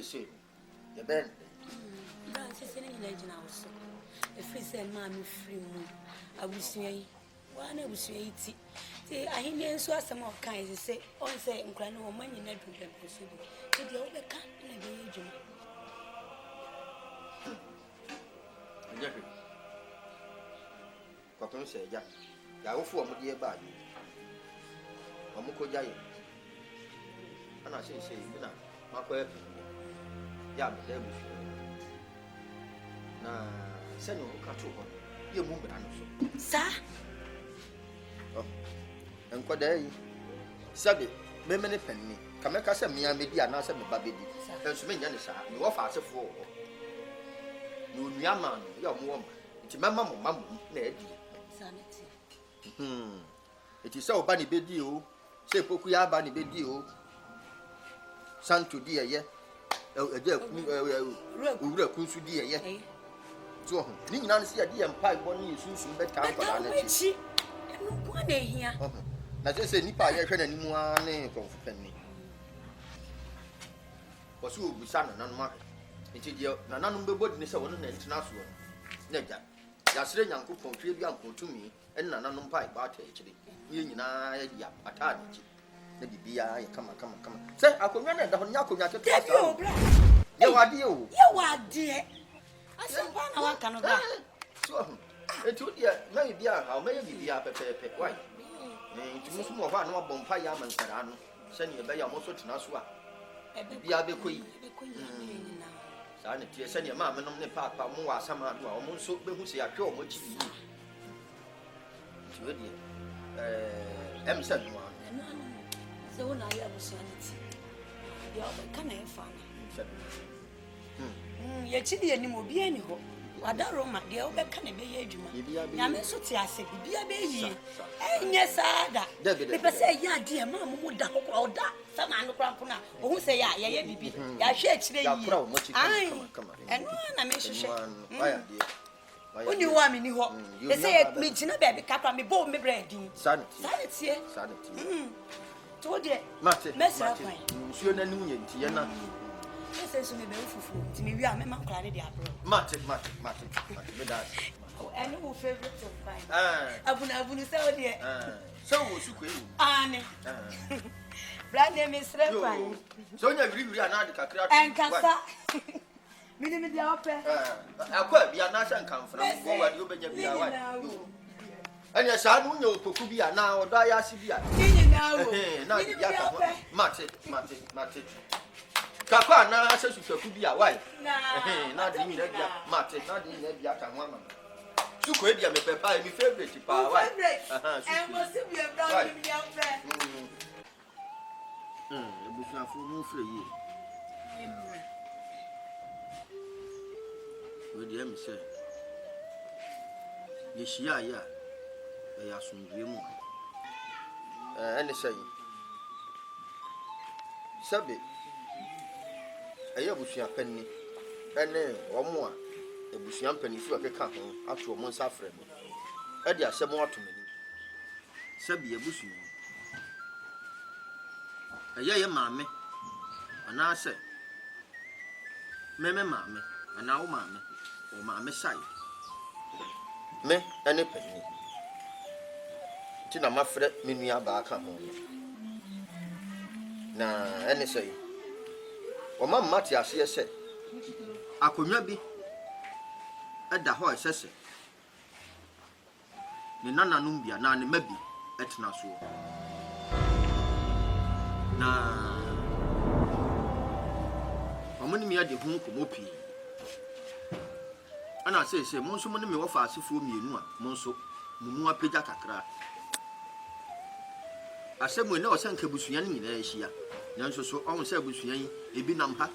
say the bend. Francis in the house. A free send mammy free moon. I will see one I will see it. I hear so some of kinds say, or say, and cry no money never possible. So the other cat in the age. Cotton said, yeah, I will form a dear body. Amuko Jay. And I say, you know, my quail. Yeah, but there was now, send you cut over. You move it, sir. Oh, and quite day. Sabby, many penny. Come make us a mere media and answer my baby. There's many, sir. You offer us a four. You, young man, your woman. It's mamma, mamma, Ned. It is so bunny bed you. Say, Pokuya bunny bed you. Son to dear, yeah. A dear, Kunsu dear, yeah. So, Ning Nancy, a dear pipe, one you soon bet time for Nancy. One day here. Now, just say, Nipa, I can't any more name for penny. For so, we son and unmarked. It is your Nanumber Bodness of an international. Nega, Yasrin uncle from Tribune uncle to me, and Nanum pipe, but actually, you and I, a target. Maybe be I come. Say, I could run at the Honyaku. You are dear. You are dear. I said, one cannot. So, it would maybe how maybe a pepe. Why? To Miss Mova, no bonfire, and Sarano, send you by your muscle to Naswa. Be a bequee. Sanity, send your mamma on the park, but more summer, almost so who say a show much. Emerson one. So now you have sanity. You are the kind of fun. Yet, chilly any more be any hope. What a Roma, the old can be a juma. Yaman so tiasi, be a baby. Yes, sir. People say, yeah, dear mamma would that or that. Some man crampuna, who say, yeah, baby. I share today. Come and one I mention. When you want me, they say, me, Tina baby, cap on me, bone me bread. Sanity. Told you, Message, Monsieur Nunian, Tiana. This is to me, we are Mamma Clary, the apple. Martin, and who favorite of mine? I wouldn't say, dear. So was you, Anne. Brand name is Reverend. So you agree we are not the Cacra and Cassa. Minimum the opera. I quite be a nation come from what you be a wife. And yes, I don't know Pocubia now or Diasibia. Martin. Papa now says you could be a wife. Not in Martin, not in the Yakan woman. So could be a papa, my favorite power. And was to be a brother, young friend. It was not for no free. With the M. Say, yes, yeah. I have some dream. And they say, Sabby, I have a penny, and then one more. A busham penny for a car after a month's suffering. Eddie, I said more to me. Sabby, a bushman. A year, mammy, and I said, Mammy, and now, mammy, or mammy side. Me, any penny. Tina my friend, me back home. Na, any say, or my Matthias here said, I could not be at the horse, says it. Nana Numbia, Nani maybe at Nassau. Na, how many me at the home come up here? And I say, Monso money me offer as if for me, Monso, Mumua Pija Cacra. I said, we know San Cabusian in Asia. Yanso so on Sabusian, a binam hat.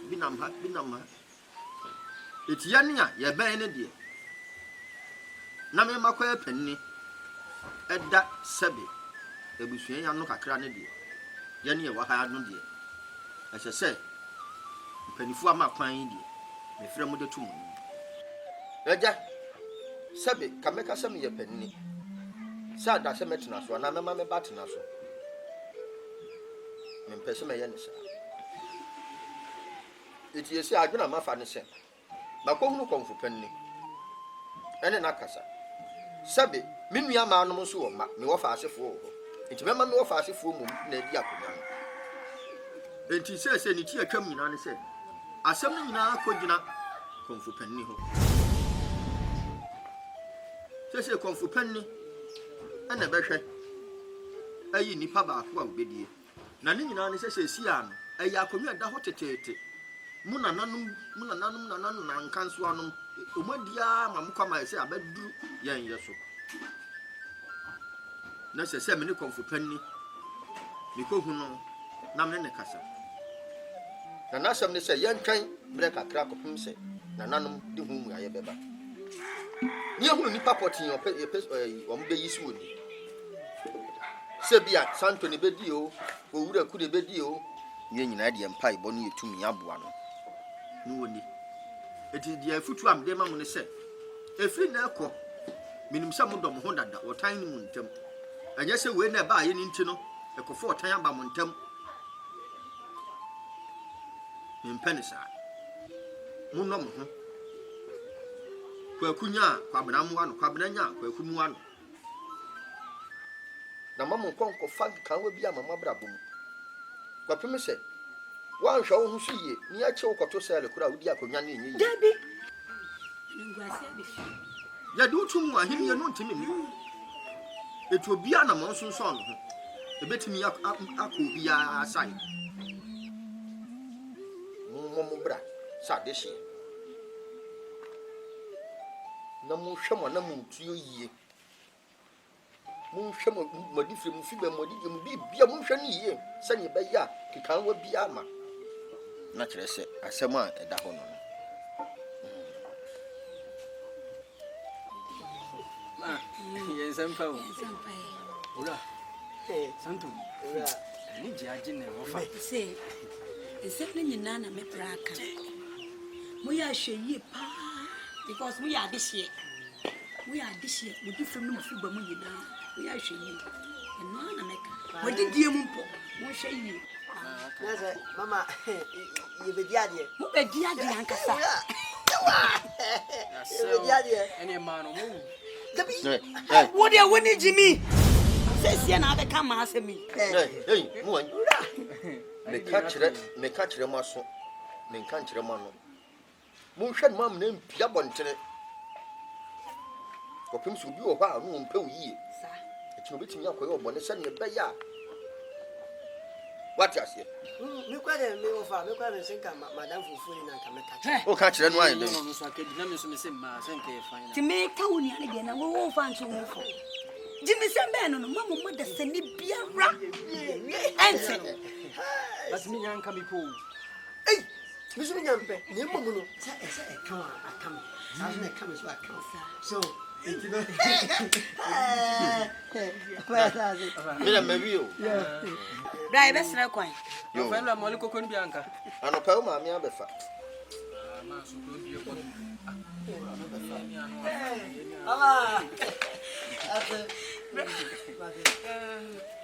It's Yania, ya banner dear. Name Maquia penny at that Sabi, a Busian, no Cacrani dear. Yania, what I had no dear. As I said, penny for my pine dear, my friend with the tomb. Raja Sabi, can make us some your penny. Sad as a metinas, one I'm a mamma batinaso. Men person may answer. eti esi adwena mafa ne se makɔhunu kɔmfo panni ɛne nakasa sɛbe me nua maanom nso wɔ ma me wɔ faasefo wɔ hɔ enti mɛma me wɔ faasefo mom na adi akonya no enti sɛ ne ti atwam nyinaa ne sɛ asɛm no nyinaa kɔgyina kɔmfo panni hɔ sɛ kɔmfo panni ɛna bɛhwɛ ayi nipa baako a obedie na ne nyinaa ne sɛ si ano ɛyɛ akonya da hɔ tetete mu nananum na nkanso anom omadia ma mukama sɛ abaduru yɛn yɛ so na sɛ me ne kɔmfo panni me kohu no na me ne kasa na nasɛm ne sɛ yɛntwɛn brɛ kakra kɔpem sɛ nananum de hu mu ayɛ bɛba ni ehunu nipa pɔtin ɔmo bɛyi so oni sɛ bia santo ne bɛdi o owura ku ne bɛdi o nye nyinaa de mpa ibɔ no yɛtumi aboa no no oni eti de afutu am de ma mu ne sɛ efiri na ɛkɔ minim sɛ mo dɔ mo ho dada wɔtan ne mu ntam ɛnyɛ sɛ we na ba ayɛ ne nti no ɛkɔfo wɔtan aba mo ntam mpɛne saa mo nɔ mo ho kwakunya kwabena mu ano kwabena nya kwakumu ano na mama konko fag kan we bia mama brabo mu kwapem sɛ wanhwɛ wo ho so yie ni akye wo kɔto sɛ le kura wodi akonya ne nyi dabi ngwase bi ya de utum mu ahini ye no ntimi mi etu obia na mo nso nso no ho ebetimi akɔ obia asai mo bra sa de hye na mo hwɛ mo na mo ntuo yie mo hwɛ mo madi firi mo fi ba madi de mo bibia mo hwɛ ne yie sɛ ne bɛya kekan wa bia ma na kyerɛ sɛ asɛm a ɛda hɔ no ma yɛnsɛmpa wo ora santo ora ani gyaagye ne wɔfa sɛ nsɛm no nyinaa na mepra aka moyɛ ahwɛ yie paa because moyɛ adehyeɛ modi fam no mafiri ba mu nyinaa moyɛ ahwɛ yie ɛno na mɛka mode die mu mpɔ monhwɛ yie nasa mama yɛbɛdi adeɛ mobɛdi adeɛ ankasa yɛbɛdi adeɛ ɛne ma no mo wo deɛ wo ne gyimi sɛsie na abɛka ma asɛm yi mo wan meka kyerɛ mo aso menka nkyerɛ mo ano monhwɛ no mam na mpia bɔntene kɔpem sɛ obi wɔ hɔ a no ɔmpɛ wo yie ɛkyɛ obɛtumi akɔyɛ ɔbɔne sɛneɛ bɛyɛ a wate aseɛ mekwa dɛ mewofa mekwa me senka madam fufuo ni nanka meka o ka kyerɛ no ayɛ dɛ no so akadi na me so me se ma senka yɛ fan ti meka wo ni ane deɛ na wo fa nso wo fo gyimi sɛm bɛɛ no no mama mo da sani biara ɛnse but me nyanka me po ei misu me nyampe ne mmom no sɛ ɛka wa aka me saa na ɛka me so aka so enti no mena mawi o bra yɛbɛsrɛ kwan yo fa no amole kokon bi anka anɔpa wo maame abɛfa ma so ko bi ko ala ate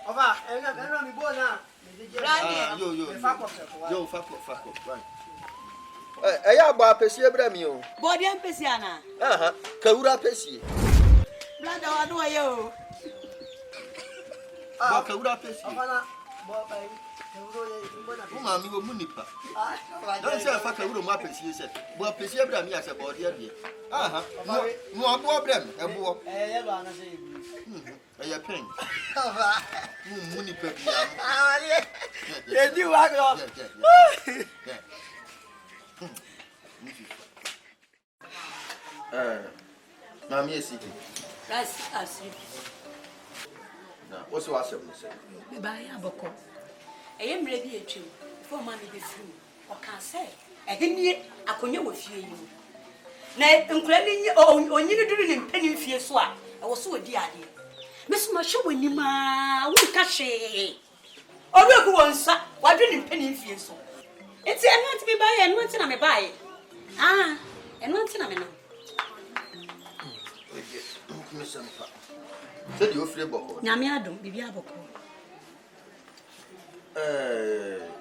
ova enga mi bona yo fa ɛyɛ abɔ apɛsie brɛ mi o bɔdeɛ mpɛsi ana kawura apɛsie brada wa do ayɛ o bɔ kawura apɛsie ofana bɔ pai kawuro ye mbona wo maame wo mu nipa don sɛ fa kawura mu apɛsie sɛ bɔ apɛsie brɛ mi asɛ bɔdeɛ deɛ no aboɔ brɛ mi ɛboɔ ɛyɛ ba na sɛ ɛyɛ pen mu nipa bi edi wa ko maame esiki ras asri na wo so asɛm no sɛ me ba ya bɔkɔ ɛyɛ mmerɛ bi atwam fo ma me bɛfiri mu ɔka sɛ ɛhenie akonya wɔ fie yi mu na nkura ni onyini duru ne mpani fie so a ɛwɔ so odi adeɛ meso ma hwɛ w'anim a wonka hwee ɔbɛku wɔ nsa wadwe ne mpani fie so enti ɛno ante me baayɛ ɛno ante na me baayɛ ɛno ante na me no sɛ deɛ ofire bɔkɔ nyame adom biribi abɔkɔ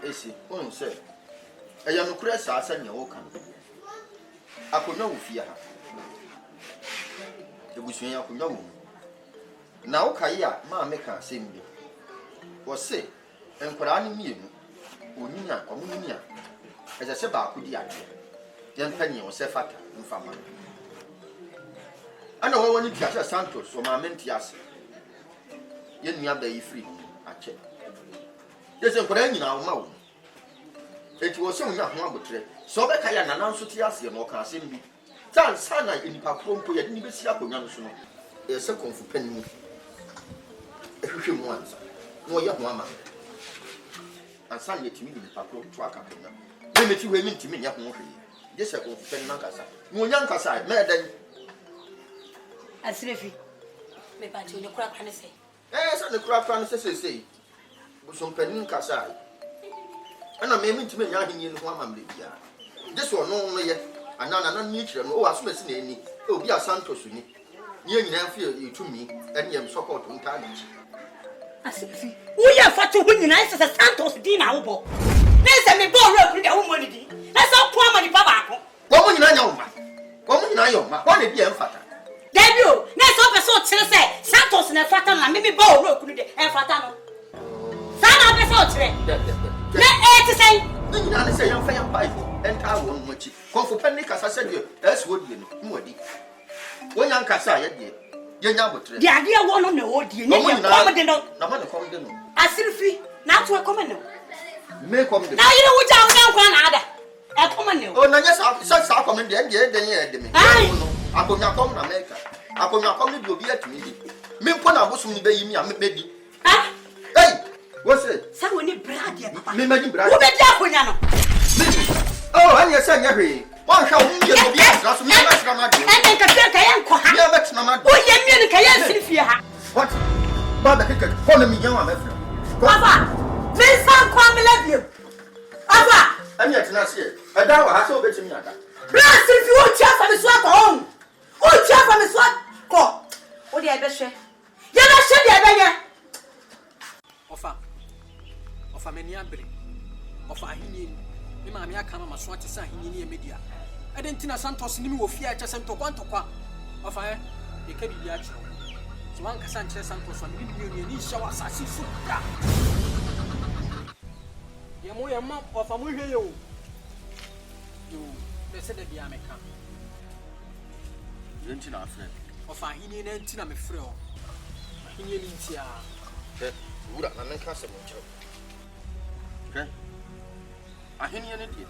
esi wonim sɛ ɛyɛ no kura saa sɛ nea woka no akonnwa wo fie ha ebusua ya akonnwa wo na woka yi a ma meka asɛm bi wo se nkwaraa ne mienu onyina ɔmonini a ɛsɛ sɛ baako di ade yɛmpa ne wo sɛ fata mfama ana wɔn ni tia sɛ Santos o ma menti ase yɛnua ba yi free akyɛ yɛsɛ nkwaraa nyina wo ma wo eti wo se wonya ho abotre so be ka ya nana nso ti ase no ka asem bi tan sana enipa krompo ye de ni besi akonya no so no e se konfu panni ehwehwe mu ansa no ye ho ama ansa ne timi nipa krompo aka konya me meti we mi ntimi nya ho hwe je se konfu panni na kasa no nya nkasa me dan Asirefi me pa ti o kura kwa ne se sa ne kura kwa ne se bu so panni nkasa ana me ntimi nya ahenye no ho ama mre bia This one no ye anana nature no asomasi na eni obi a Santos ni ye nyina fie etumi ene yem support nka na chi Asifi wo ye fatu ho nyina se Santos din na wo bo na se me ball ro kuri da wo mo ni din na se ko ama ni pa baako wo mo nyina nya wo ma wo mo nyina yo ma wo na bia mfata Debio na se o person kire se Santos na fata na me ball ro kuri de enfata no sana person o kire na ti say ni nyina ne se yem fa yem pa enta wo mmachi konfo panni kasa se de eso die no mwadi wonya nkasa ye de ye nya botre de ade wo no na wo die ni ye kom de no na ma ne kom de no Asirefi na to e kom no me kom de na yire wo ja wo nkwa na ada e kom no o na nya sa kom de ye de me akonya kom na America akonya kom ni bi obi atumi di me nko na bosum ni be yi mi a me di ah hey wo se sa wo ni brad ye papa me magi brad wo be di akonya no oh ani ese nya hwe wan hwa wo nge obi asra so me na asra ma de en ka se ka yan ko ha ya betna ma o ye mi ni ka yan Asirefi ha what baba keke ko na mi yan wa mafra papa Vincent Kwamela bio papa ani atena se e da wa ha se obetimi ada Asirefi wo chia fa me so akọ o chia fa me so akọ o de e be hwe ye be hwe de e be ye ofa meni abre ofa ahinye me ma me aka ma so ate sa ahinye ne media adentina Santos ni mi wo fia che sem tokwa ofa e ka bibia che so wan kasa nche Santos ni bi ni hya wa asasi so da ye ma ofa mo hwe yo be se de bia me ka yentina afre ofa ahinye na ntina me frɛ o ahinye ni ntia wura na menka se mo kyerɛ okay ahenia ne die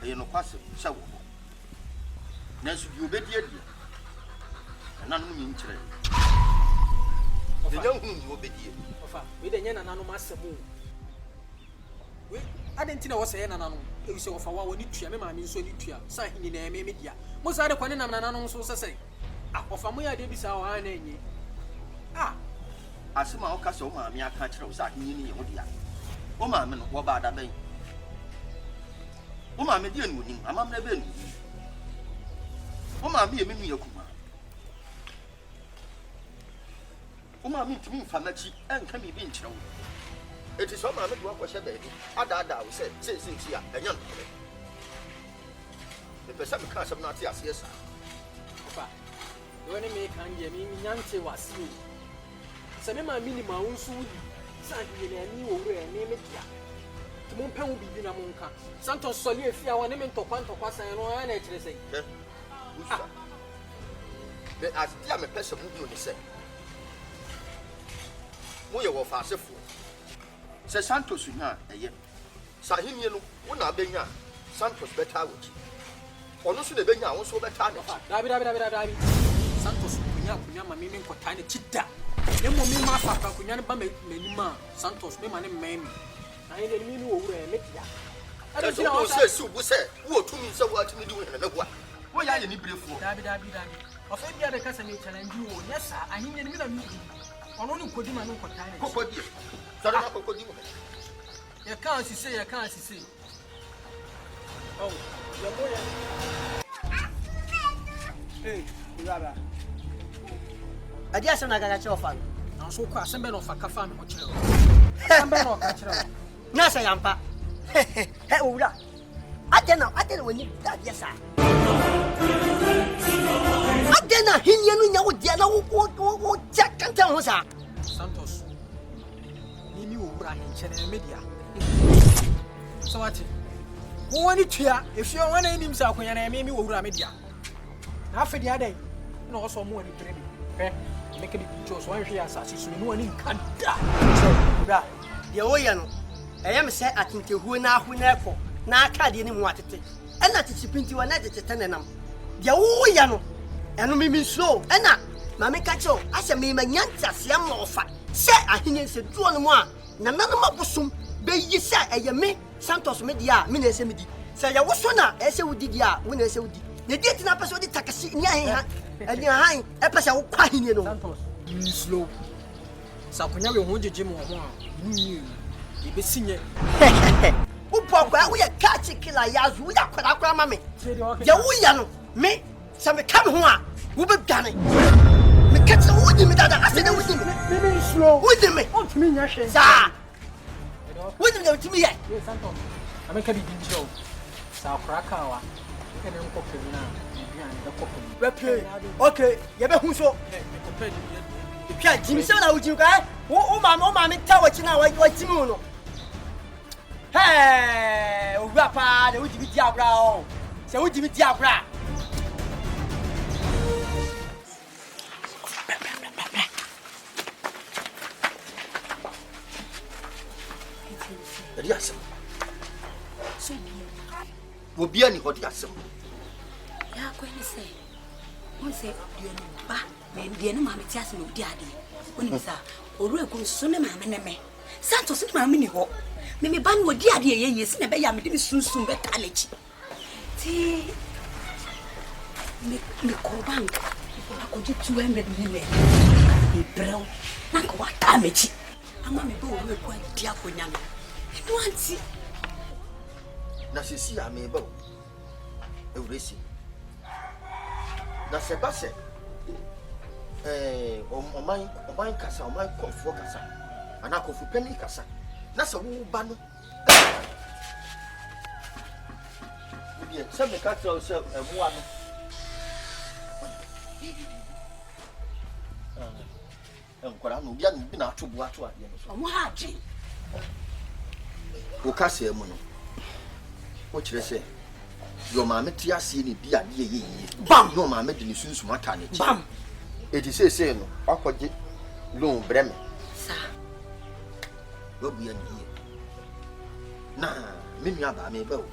ɛyɛ no kwase sɛ wo nanso bi obedi adie na no mu nkyerɛ de hu ni obedi ofa we de nya na no masɛm we adentina wo sɛ na no e wi sɛ ofa wa woni tua me ma me nso ni tua sa ahini na me media mo sa de kwane nam na no nso sɛ ofa mo ya de bi sa wa na enyi asema o ka sɛ o ma me aka kyerɛ wo sa ahini ni ye wo dia o ma me no wo ba da bɛn o ma me die no nim amamna bɛ no o ma me ye me nu yakuma o ma me ntimi mfa machi enka me bi nkyerɛ wo eti so ma me do akɔhyɛ baabi ada wo sɛ sɛ a ɛnya no e pesa me ka asɛm na ate aseɛ sa ofa do ne me kan ye me nyante wase sɛ me ma minima wo nso wudi sa ye na ani wo wura ne me dia mo pɛ wo bibi na mo nka Santos sɔle efia wa ne me ntɔkwa san no ana kyerɛ sɛ usa be astia me pɛ sɛ mu bi o ne sɛ mo ye wo fa asefo sɛ Santos nya ɛyɛ sa henie no wo na benya Santos bɛta wo chi ɔno so na benya wo so bɛta ne dabi Santos kunya ma me nkɔta ne chida ne mo me ma fa kunya ne ba manima Santos me ma ne mmɛn mi na ye ne mi no wura me dia ada so wo sɛ si wo sɛ wo tumi sɛ wo atumi di wo hene na wo wo ya ye ni brefo dabi ofa bia de kasa me challenge wo nyesa ahinye ne mi na mi ɔno ne kodi ma ne nkɔta ne kokodi sɔre na kokodi wo ya kan sise oh ya moya Urara. Adia sana gaga che ofa. Na so kwa sembe no fa kafa me ho kire. Sembe no ka kire. Na sa yampa. He ura. Adena when you that yes sir. Adena hinyanu nya wo dia na wo check kan tell ho sa. Santos. Nimi wo wura hinchene media. So what? Wo wani tua, if you want nim sa akonya na me wo wura media. Na afedi adai. Na wo so mo wani trade. Make it pictures one here asasi so no wani nkada. So, bra. Ye wo ye no. Eyam say atinte hu na hu na ekọ. Na aka de ni mu atete. Ena titipinti wa na tete tenenam. Ye wo ye no. Eno mimi so. Ena mama ka cho, ase me manyanta se am ofa. Se ahenye se duo no mu a, na nanom abosum be yi se eye me Santos me dia, me na ese me di. Se ye wo so na ese wudi dia, wo na ese wudi. Ne di tina pese wodi takasi ni ahen ha. Eni ahan e pese wo kwa ahenye no. Santos, slow. Sa konya we ho jeje mo ho a, ni e be sinye. Upokwa wo ye catch killer yazu, wo ya kwara mame. Ye wo ya no, me se me kam ho a, wo be dwane. Me catch wo di me dada, ase na wo di me. Me slow. Wo di me. O tumi nya hwe. Sa. Wo di me tumi ye. Yes, Santos. Ameka bi dinjo. Sa kraka wa. Ene nko kemina. Okay, you be who so? Pia Jimmy say na uji ka. O ma me ta wachi na wa Jimmy no. Hey, o rapa, de uji bi dia bra o. Se uji bi dia bra. Yes. Wo bia ni hodi asem. Ya kwani say. Won say you no ba, me die no ma me tiase no di ade. Woni bisa, oru ekun so ne ma me. Santos ni ma me ni ho. Me ba no di ade ye yesi na be ya me de sunsun be college. Ti me ko bank. Ko ji 200 million. E brel. Na ko wa ta mechi. Ama me be oru ekun di akonya no. No anti. Na sisi a me ba. Euresi. Na sebase oman kasa oman konfo kasa ana konfo peni kasa na se wo ba no bien se me ka tro se moa no enkwara no bia no bi na atobo ato ade no so Omo ha dwen. wo kasa emu no wo kire se yo maame ti ase ni bia de ye Bam yo maame de ni sunsun ata ne chi bam. edi se no akọje loan breme Sa. wo bia ni na me nua ba me ba o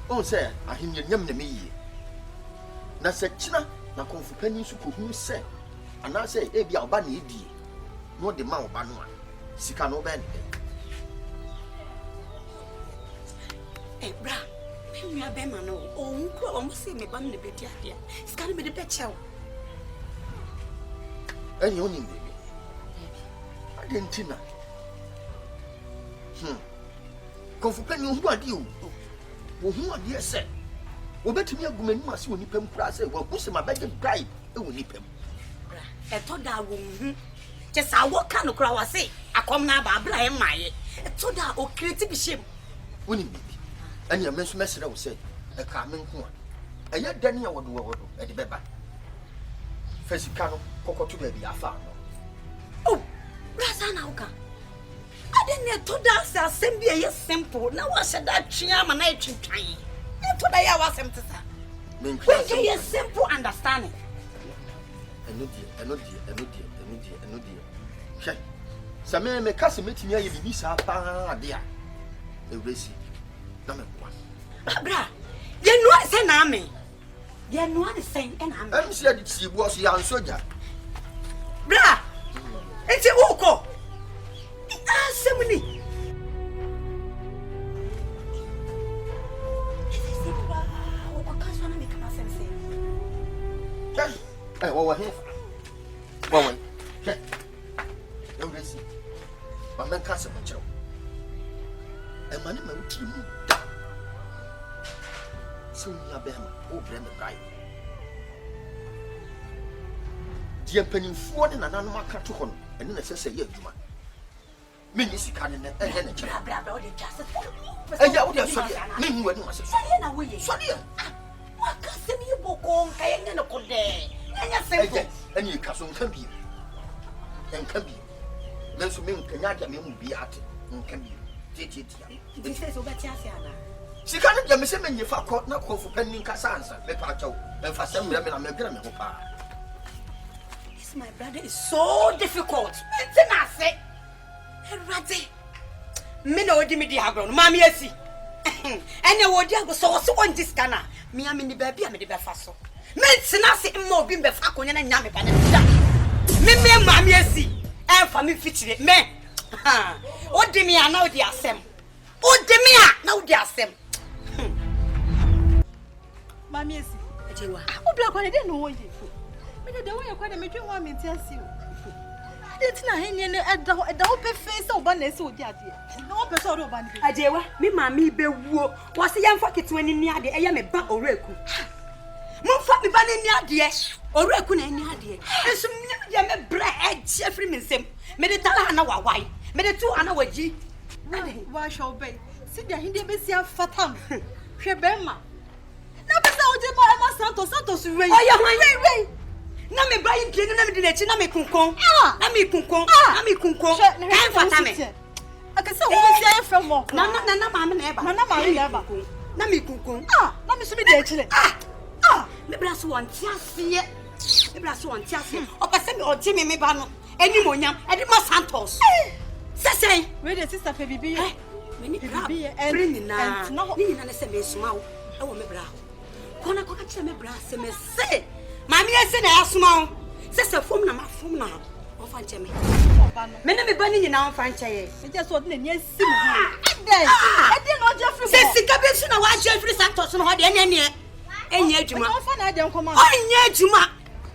on se ahimye nyam na me yi na se kina na konfu pani su ko hu se ana se e bia oba na edi no de ma oba no a sika no ba ni Bra. Me be ma no. O nkro o mo se me ba me be di ade. Sika me de be chew. enyi oni baby adentina konfu pani hu ade o wo hu ade ese wo betimi agumani ma se oni pem kura se wo hu se ma be de bribe e wo ni pem Bra. E to da wo hu. Je sa wo ka no kura wa se akom na ba bla e maye. E to da o create bi shem. woni baby enyi me so mesere wo se e ka me nko a eya dani a wodo e de beba fesika no kokoto ba bi afa no Oh, brasa na uka. Ade ne to da se asem bi e simple na wa se da twia ma na etwitwan. E to da ya wa asem tsa. me We get a simple understanding. eno die hwe same me kase metimi aye bibi sa pa ade a euresi na me kwa Bra. Ye no se na me. Ye no ade sen e na me. em si ade ti bu so ya nsoja Bra. Enti uko. Asem ni. Wa he wa he euresi ma men kase mo kire e ma ne ma wutiri mu da so ya be ma o bre me bai die panimfuo ne nananom aka to ho no ene na sese ye adwuma Mini sikane ne eje ne kira. Bra o de just. Eja wo de so de. Mini wani wase. So de na we ye. So de. Wa ka se mi boko nka ye ne ko de. Enya simple. Eje eni ka so nka bi. Nka bi. Nanso me nkanya de me mu bi ate. Nka bi. Titi. Ti se so beti ase ana. Sikane de me se menye fa ko na ko fu panni nka sansa. Me pa chawo. Me fa sem me na me dwena me ho pa. This my brother is so difficult. Mentina say. Erade. Me na odi me di agro no mama asi. Ene wodi ago so so won diskana. Me am ni ba bia me de be fa so. Mentina say mma obi be fa konya na nya me ba na da. Me mama asi. E fa me fitire me. Odi me ana odi asem. Odi me a na odi asem. Mama asi. Ejewa. Obi akwa de no wo ye. Me de wo ye kwa de me twa me ti asi o. Tina henye ne eda ho pe face oba na ese odi ade. No wo pe so odi oba ni. Ajewa, me mama be wuo. Wo se yemfa ketwa ni ade, eye me ba oreku. Mumfa me ba ni ade. Oreku na ni ade. Enso me de me bra eje free me nsem. Me de tala na wawai. Me de tu ana waji. Wa show be. Si de hinde be si afatam. Hwe be ma. Na be sa odi ma Santos wey. Oya wey. Na me bra yin na me de na chi na me kunkon. Na me kunkon. Kan fata me. Akase wo si afa mo. Na mama na eba. Na mama na eba. Na me kunkon. Na me so me de achile. Me bra so won ti ase. Me bra so won ti ase. Opese me oje me ba no. Eni monyam, e de ma Santos. Sesen. We de sister fe bibi. Me ni bibi bring na. Ni na se me suma wo. E wo me bra. Kona ko ka kire me bra se me se. Mami ese na asuma wo. Sese fom na ma fom na. O fa nche me. Me na me ba ni nyina o fa nche ye. Me je so de na nya sim ho. Ede no je free. Se sika be su na wa je free Santos no ho de ene enya adwuma. O fa na ade nkoma. Enya adwuma.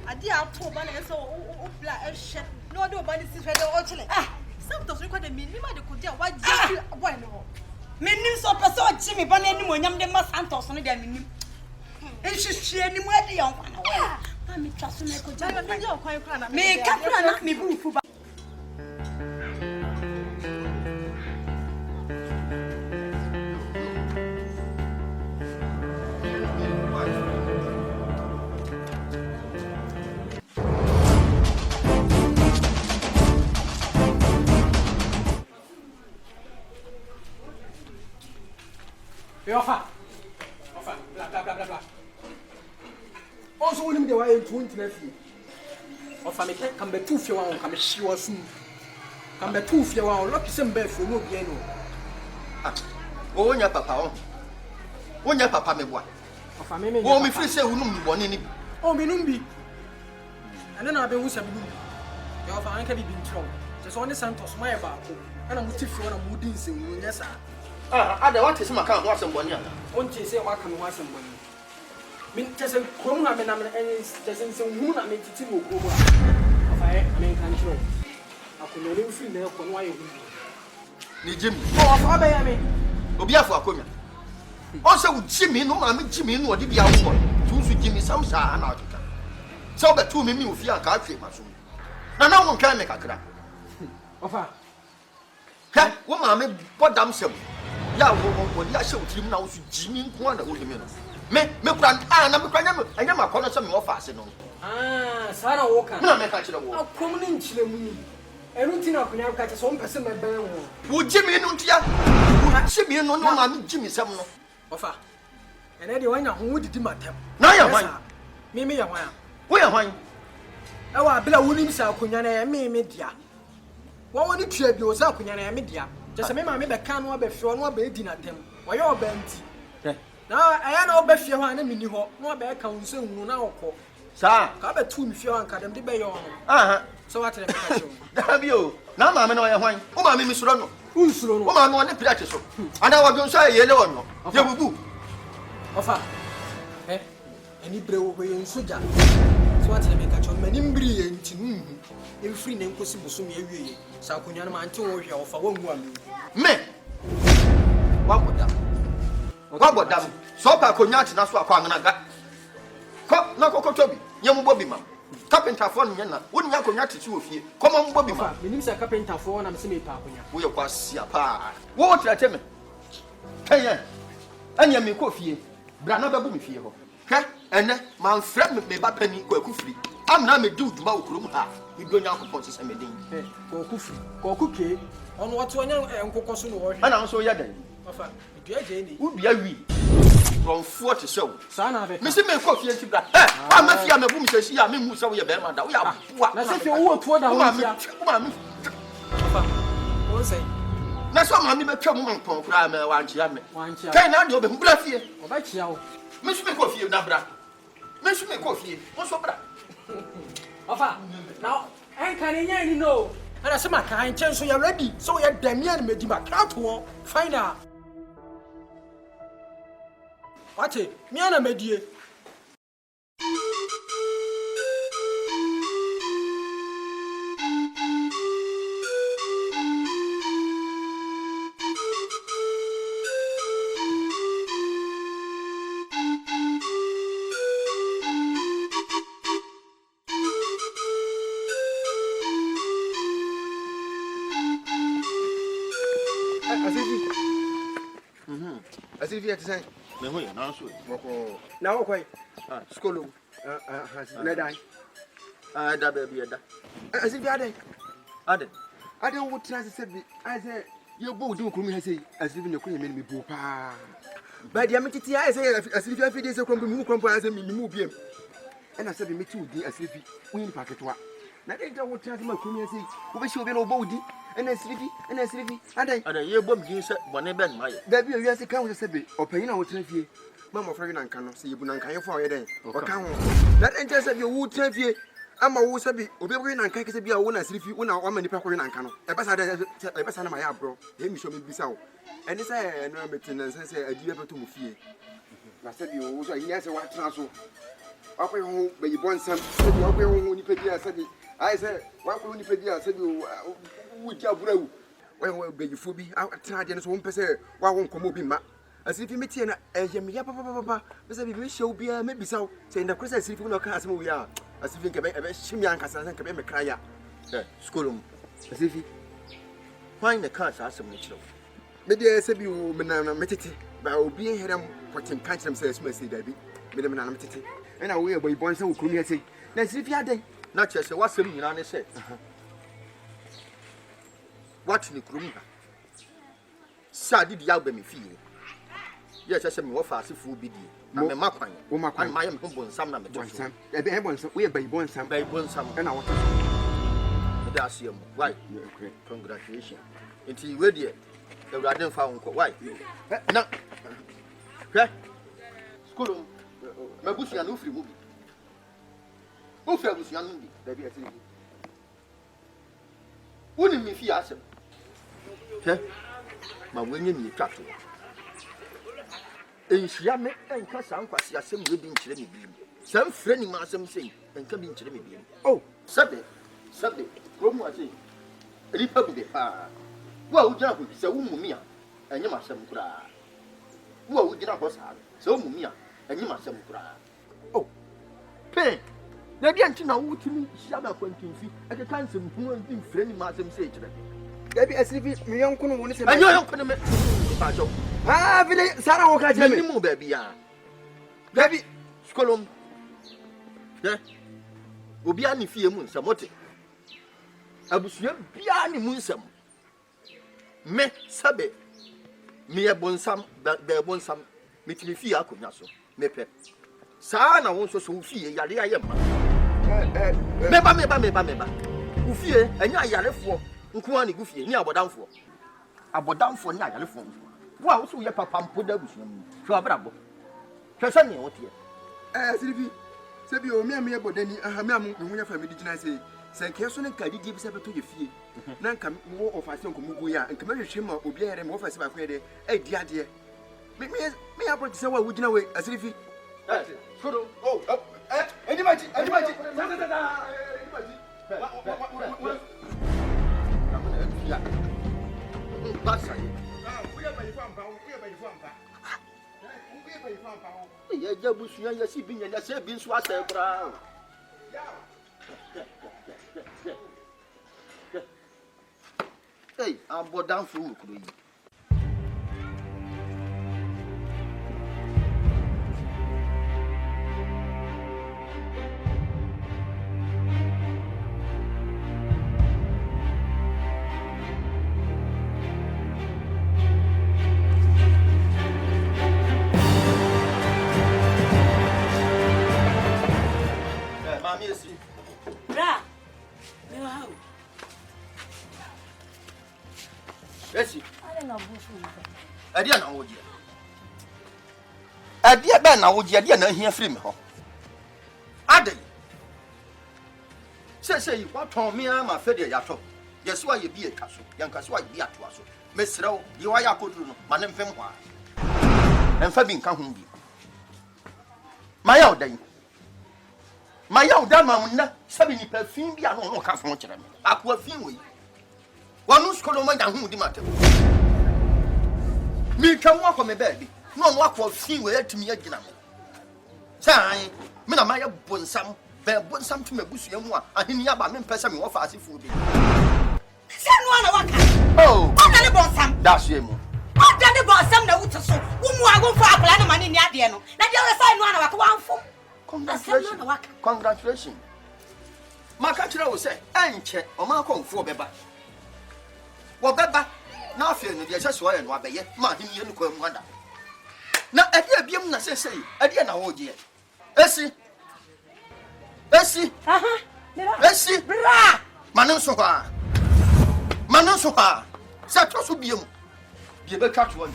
Ade ato ba na ese o bla e hye. No de oba ni si hwe de o chile. Santos ni kwa de mi ma de kodi a wa je boy no ho. Me nim so pese o chi me ba na anim onyam de ma Santos no de me nim. Ehihie anim ade yon kwa na wa. Ma me twa so na ko ja. Me je o kwan kra na Me ka kra na me bu fu ba. Ofa, bla. Also, when they were in 20 nephew. Ofa, me can be 2 few on, come she was soon. Come be 2 few on, lucky some bed for no piano. Oh, your papa. Oh, your papa me boy. Ofa, me oh, me free say who no born in. Oh, me numbi. And then I've been with some blue. Your father can be been strong. Just on the Santos, my back. And I'm with you for a mooding saying, yes, sir. I don't want to see my count once and 1 year. Won't you say what can once and 1 year? Mean, just a crumb, I mean, just some moon, I mean, to Timo go. If I make control, I could not free now for why you need Jimmy. Oh, Father, I mean, Obiafo Akonya. Also, Jimmy, no, I'm Jimmy, no, did be out for. Choose Jimmy some sa and out. So, but 2 minutes of fear can't fit my soon. Now, no one can make a crack. Ofa. Woman, me bought them some. Ya wo ya show him now to Jimmy Kwana old men. Me plan na me kwanya me anya makona so me office no. Sara Walker. Na me ka kire wo. Akom ni nchire mu. Enu ti na akonya ka che so mpese me ban wo. Wo Jimmy no ntia. Wo Jimmy no no ma me Jimmy sam no. Ofa. Ene de wanya ho didi matem. Na ya hwan. Me ya hwan. Wo ya hwan. E wa bela wonim sa akonya na me dia. Wo woni tua bi o sa akonya na me dia. Just me ma me be kan no abefio no abedi na tem. Wo ye obanti. Na aya na obefie ho ana mini ho. No abe ka unse hunu na okọ. Sa. Ka be tu mi fie ho anka dem de be yo no. Aha. So what tell me ka show. Da bi o. Na ma me no ya hwan. O ma me mi suro no. Unsuro no. O ma no ne pira che so. Ana wa bi so ye le wonno. Ye bubu. Ofa. Ani brewo ho ye nsoja. So what tell me ka show. Mani mbiri ye ntinu. E free na nkosi bosom ye wiye. Sa akonya no ma ante wo hwe ofa wo hu ami. Me. Wa boda. So pa konya ati na so akwa ngana ga. Ko na kokoto bi. Ye mu bobi ma. carpenter for nyana woni nya konya tete ofie koma mbo bi ma menim se carpenter for na me se me pa akonya wo ye kwasia pa wo trate me kaya anya me ko fie bra na babu me fie ho hwe ene man frɛ me ba pani ko akufiri amna me du duma okrom ha me donya akopon se me den ko akufiri ko akuke ono wato anya enkokɔ so no wo hwe ana so ya dan afa dua je ni wo bia wi from 40 show sa na be me se me ko fie nti bra wa ma fie me bu me se ya me mu se wo ye be ma da wo ya bua na se fie wo to da wo fia ma me afa wo say na so ma me betwa mu man pon kura me wa nchia me wanchia kai na de obe bra fie oba chia wo me se me ko fie na bra me se me ko fie wo so bra afa now kan nya ni no ana se ma kan chen so ya ready so ya damia ni medi ma ka to final Ate, mi ana medie. Asifi ati sai me ho ye na so boko na wo kwai skolo na dai da ba bi da asifi ade wo trans se bi ai ye bo udi okuru mi ha sei asifi ne ko ye me bo pa ba dia metiti ai sei asifi afi de se krompo mi krompo ai sei mi mu biem ena se bi meti udi asifi win paketwa na de wo trans ma okuru mi ha sei wo be shi obi na wo bo udi ena asifi ade ye bom din se bone ben ma ye da bi wi ase kan wo se be opanyin na wo tena fie mama fra wi na nka no se yebu na nka ye fo o ye den o kan ho na de nje se bi wo tena fie ama wo se bi obi wi na nka ke se bi a wo na asifi wo na wa ma nipa ko wi na nka no e ba sa na ma ya abro ye mi so me bisa wo eni se no metin se adi be to mu fie na se bi wo so yin ase wa tena so wa ko ho be yi bonsam se bi wa ko ho nipa di ase bi ai se wa ko nipa di ase bi wo jaburawu wa bejifo bi atade no so wo mpese wa wo nkomo bi ma asifi metie na ehye ya papa bese bi me hyew bia me bisaw se nda kwese asifi no ka asem wi a asifi nke be himi ankasa nke be me kraya skolum asifi why the car asem ni chiro me de se bi wo me na metete ba obi herem potin kan kyerem se asuma se da bi me de me na metete ena wo ye boy bon se wo kunu ye se na asifi aden na chese wasem nyina ne se what ni krum ha sa di dia gba me fie ye chese me wo fa asefo bi di na me makwan wo makwan ma ye me bonsam na me to bonsam e be bonsam wo ye bai bonsam ena wo to me da asem why congratulations enti we die ewrade mfa wonko why na hwe skolo mabusia no firi mu bi o firi abusia no bi da bi asiri woni mi fi asem ma wenye ni twato enhia me enka sankwasi asem we bi nkyere me bi sam frɛ ni ma asem sei enka bi nkyere me bi oh sabe promo ase ripa bi de pa wo a ugina ko se wo mumi a enye ma asem kura wo a ugina ko sa se wo mumi a enye ma asem kura oh pe na bia nti na wo timi hia ba kwantimfi eke kan sem hu an bi frɛ ni ma asem sei kyerɛ Gabi asifi mi yonko no se anyo yonko no me ba jo vile sara wo ka je me mu ba bia Gabi skolom obi ani fie mu nsamote abusua bia ni mu nsam me sabe me ye bonsam ba bonsam me timi fie akonya so me pe saa na won so fie yare ayema meba wo fie anya yarefo nko ani gu fie ni abodamfo ni ayarefo wo a wo so ye papa mpo da busua mu so abrabo hwese ne wo tie sirifi sebi o me ye bodani me am hu ya family gina sei se nke so ne nkadi di bi se beto ye fie na nka wo ofase nko mugu ya nka mehwehwe ma obi ayere me ofase ba ko ye de di ade me ya bro ti se wa wo gina we asirifi kodo Edimaji ya basa ye ya jabusu ya si binya ya se bin so asa kra Hey, I'm bored down for you. Bra. No. Yes. I don't know bufu. Adia na woje. Adia ba na woje, adia na hia free me ho. Adel. Say what ton me am afede ya to. Yes why you be a kaso. Yanka so why be ato aso. Mesrew, ye wa ya koduru no, ma ne mfem ho a. Emfa bi nka ho bi. Maya odan. Maya odan ma munna, sabi ni perfum bi ano no ka fo kire me. Akwa fin we. Wanu skolo ma da hu di matem. Mi twam akọ me baabi. No no akọ fin we atumi agina me. Sai, me na maya bonsam, be bonsam to mebusu mu a ahini aba me mpesa me wo fa asefo bi. Se no na waka. Oh. Oda ne bonsam. That's you mu. Oda ne bonsam na wuto so. Wo mu agonfo akla na mane ni ade no. Na de we sai no na waka wanfo. Congratulations. Congratulations. Maka kire wo say enche o ma konfo beba. Wo beba na afie no de so ya no abeye ma hini enu kwa mu ada. Na ade abiem na sesei, ade na wo je. Esi. Aha. Esi. Bra. Manen so ha. Sa to so biem. Bi be twa to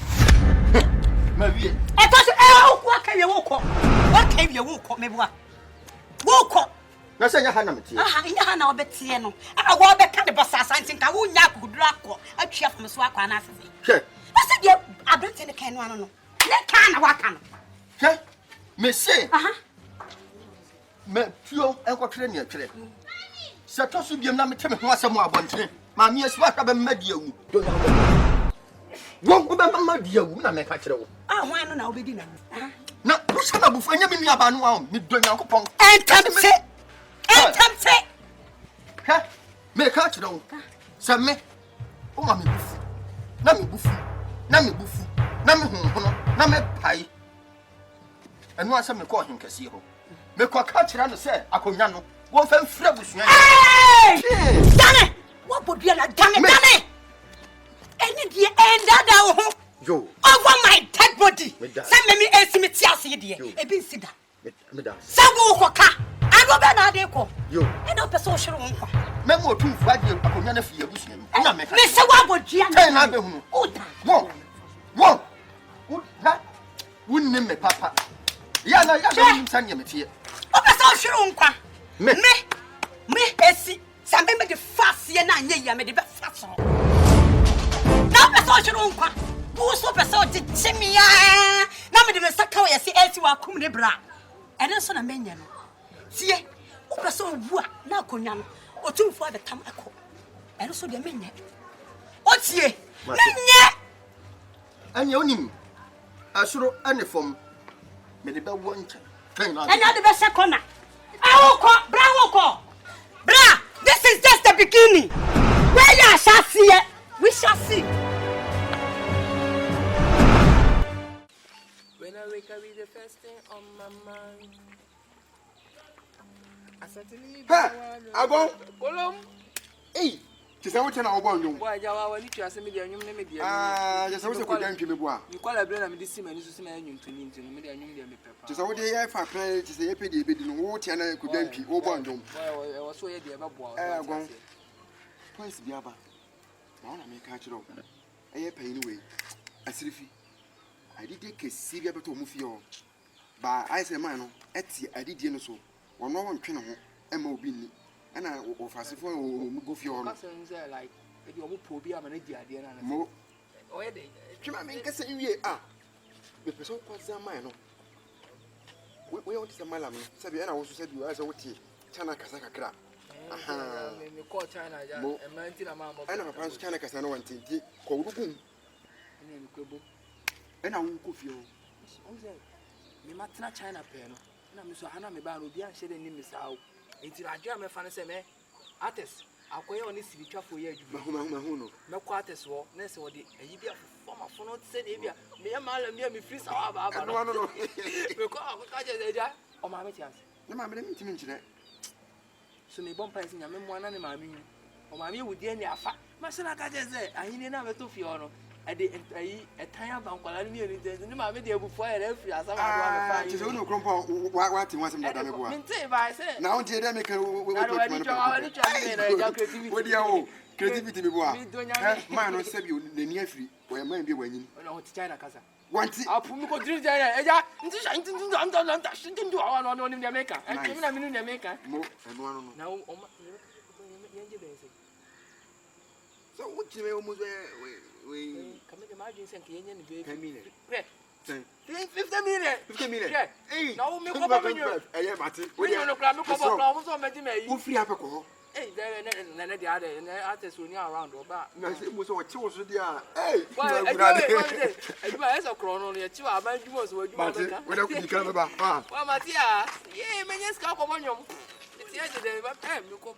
ma wie. E to so wo ka wie wo ko. Wo ka wie wo ko mebua. Wo ko. Na se nya ha na mete. Aha, nya ha na obetie no. A wo be ka de bosasa ntinka wo nya akudura akọ. Atwa fam so akọ na asese. Hwe. Ase de abrante ne kan no ano no. Ne kan na waka no. Hwe. Me se. Aha. Me tuo enkotwere ne atwere. Se to so biem na mete me ho asem abontere. Ma me esi waka be mmadi awu. Wo be mmadi awu na me ka kire wo. Ah, hwan no na obedi na. Aha. Na busa na bufu anya me nua ba no a me do nyankopon. Entamse. Ha, me ka kire wo. Se me o ma me bufu. Na me bufu. Na me honhono, na me pai. Enu asa me ko henkase ho. Me ko ka kire no se akonwa no. Wo fa mfra busua. Dane! What would you like? Dane! Any dear and that ho. Yo. Over my dead body. Send me estimate dear. A bit sit down. Sabu hoka. I go back now. They call. Yo. And no person should want. Memo 2 5 years akonwa na fie busua. Na me ka. Me say what would you Ten na be hu. Wo. Na. Wunne me papa. Ya na ya be nsanye metie. O person should want. Me esi sambe me de fasie na anye ya me de be faso na person should nkwa wo so person de chimia na me de me saka we esi esi wa kum ne bra ene so na menya no tie wo person wu a na akonya no otumfo abetam akọ ene so de menya o tie menya anya onim asoro ane fom me de be wo ncha anya de be sekona Bra, this is just the beginning. Where you shall see it, we shall see. When I wake up, the first thing on my mind. I certainly. Agon. Colum. Hey. Ti say what na obo ndum. Boy, jawa wani tu ase me de anyum na me de. Je say we ko dan twi me bo a. You call a brain na me de si mani so si me anyum tuni ntuni me de anyum de me pepa. Ti say we de ye fa plan ti say ye pe de be di no wo tia na ko dan twi obo ndum. Boy, was so ye de be bo. Agon. Points bi aba. Na na me ka kire o. Eye payin we. Asirifi. Adide kesi bi abeto mu fie o. Ba ai say man no eti adidie no so. Wono won twe ne ho ema obi ni. Ana wo fasifo wo go fie o no. Like if you po bi ama na di ade na na. Mo. O ye de. Twema me nkase wie a. Be person ko zaman no. We want to malam no. Sabi ana wo so sabi wo say wo tie. Chana kasa kakra. Aha. Me call China ja. E man ti na ma mo. Ana papa so China kasa no wanti ti ko wurugun. Ene me kwebo. Ana wo ko fie o. Me matna China pe no. Na me so ana me ba no bi an hye de ni me sawo. Enti na adwa me fa ne se me artist akoye oni spiritual ye adwuma mahu no me kwa artist wo na se wo de ayi bia forma fono se de bia me ya mala me free sawa ba no no me ko ka je ja o ma me tianse na ma me ntimi nkyere so me bon price nya me mo na ne ma me o ma me wudi ani afa ma se na ka je se ahini na me to fi ono ade ayi etan aba nkwala ni eni je ni ma me de ebufu ayere free asama do am fa ti so no krompo wa ti wasem da me boa me nte ba se na on ti de me kan we na ja creativity we dia o creativity me boa man no se bi nani afiri we man bi wanyin na o ti China kasa wanti apu mi ko diri China eja nti sha nti ndo shinti ndo awa no ni America e mi na mi ni America mo eno ano no na o ma yenje be se so what you me almost we come the margin sen ke yenye ni be 10 minutes 50 minutes yeah eh na o mi ko ba me eh mate we no kra mi ko ba kra mo so me di me yi wo free apeko eh na the other na artist we around oba na se mo so wo chiwo so dia eh aduma eso kro no ye chiwa aban duma so aduma mate we da ku dikara me ba ah wa matia ye menye ska ko bonyom ti ya de ba mi ko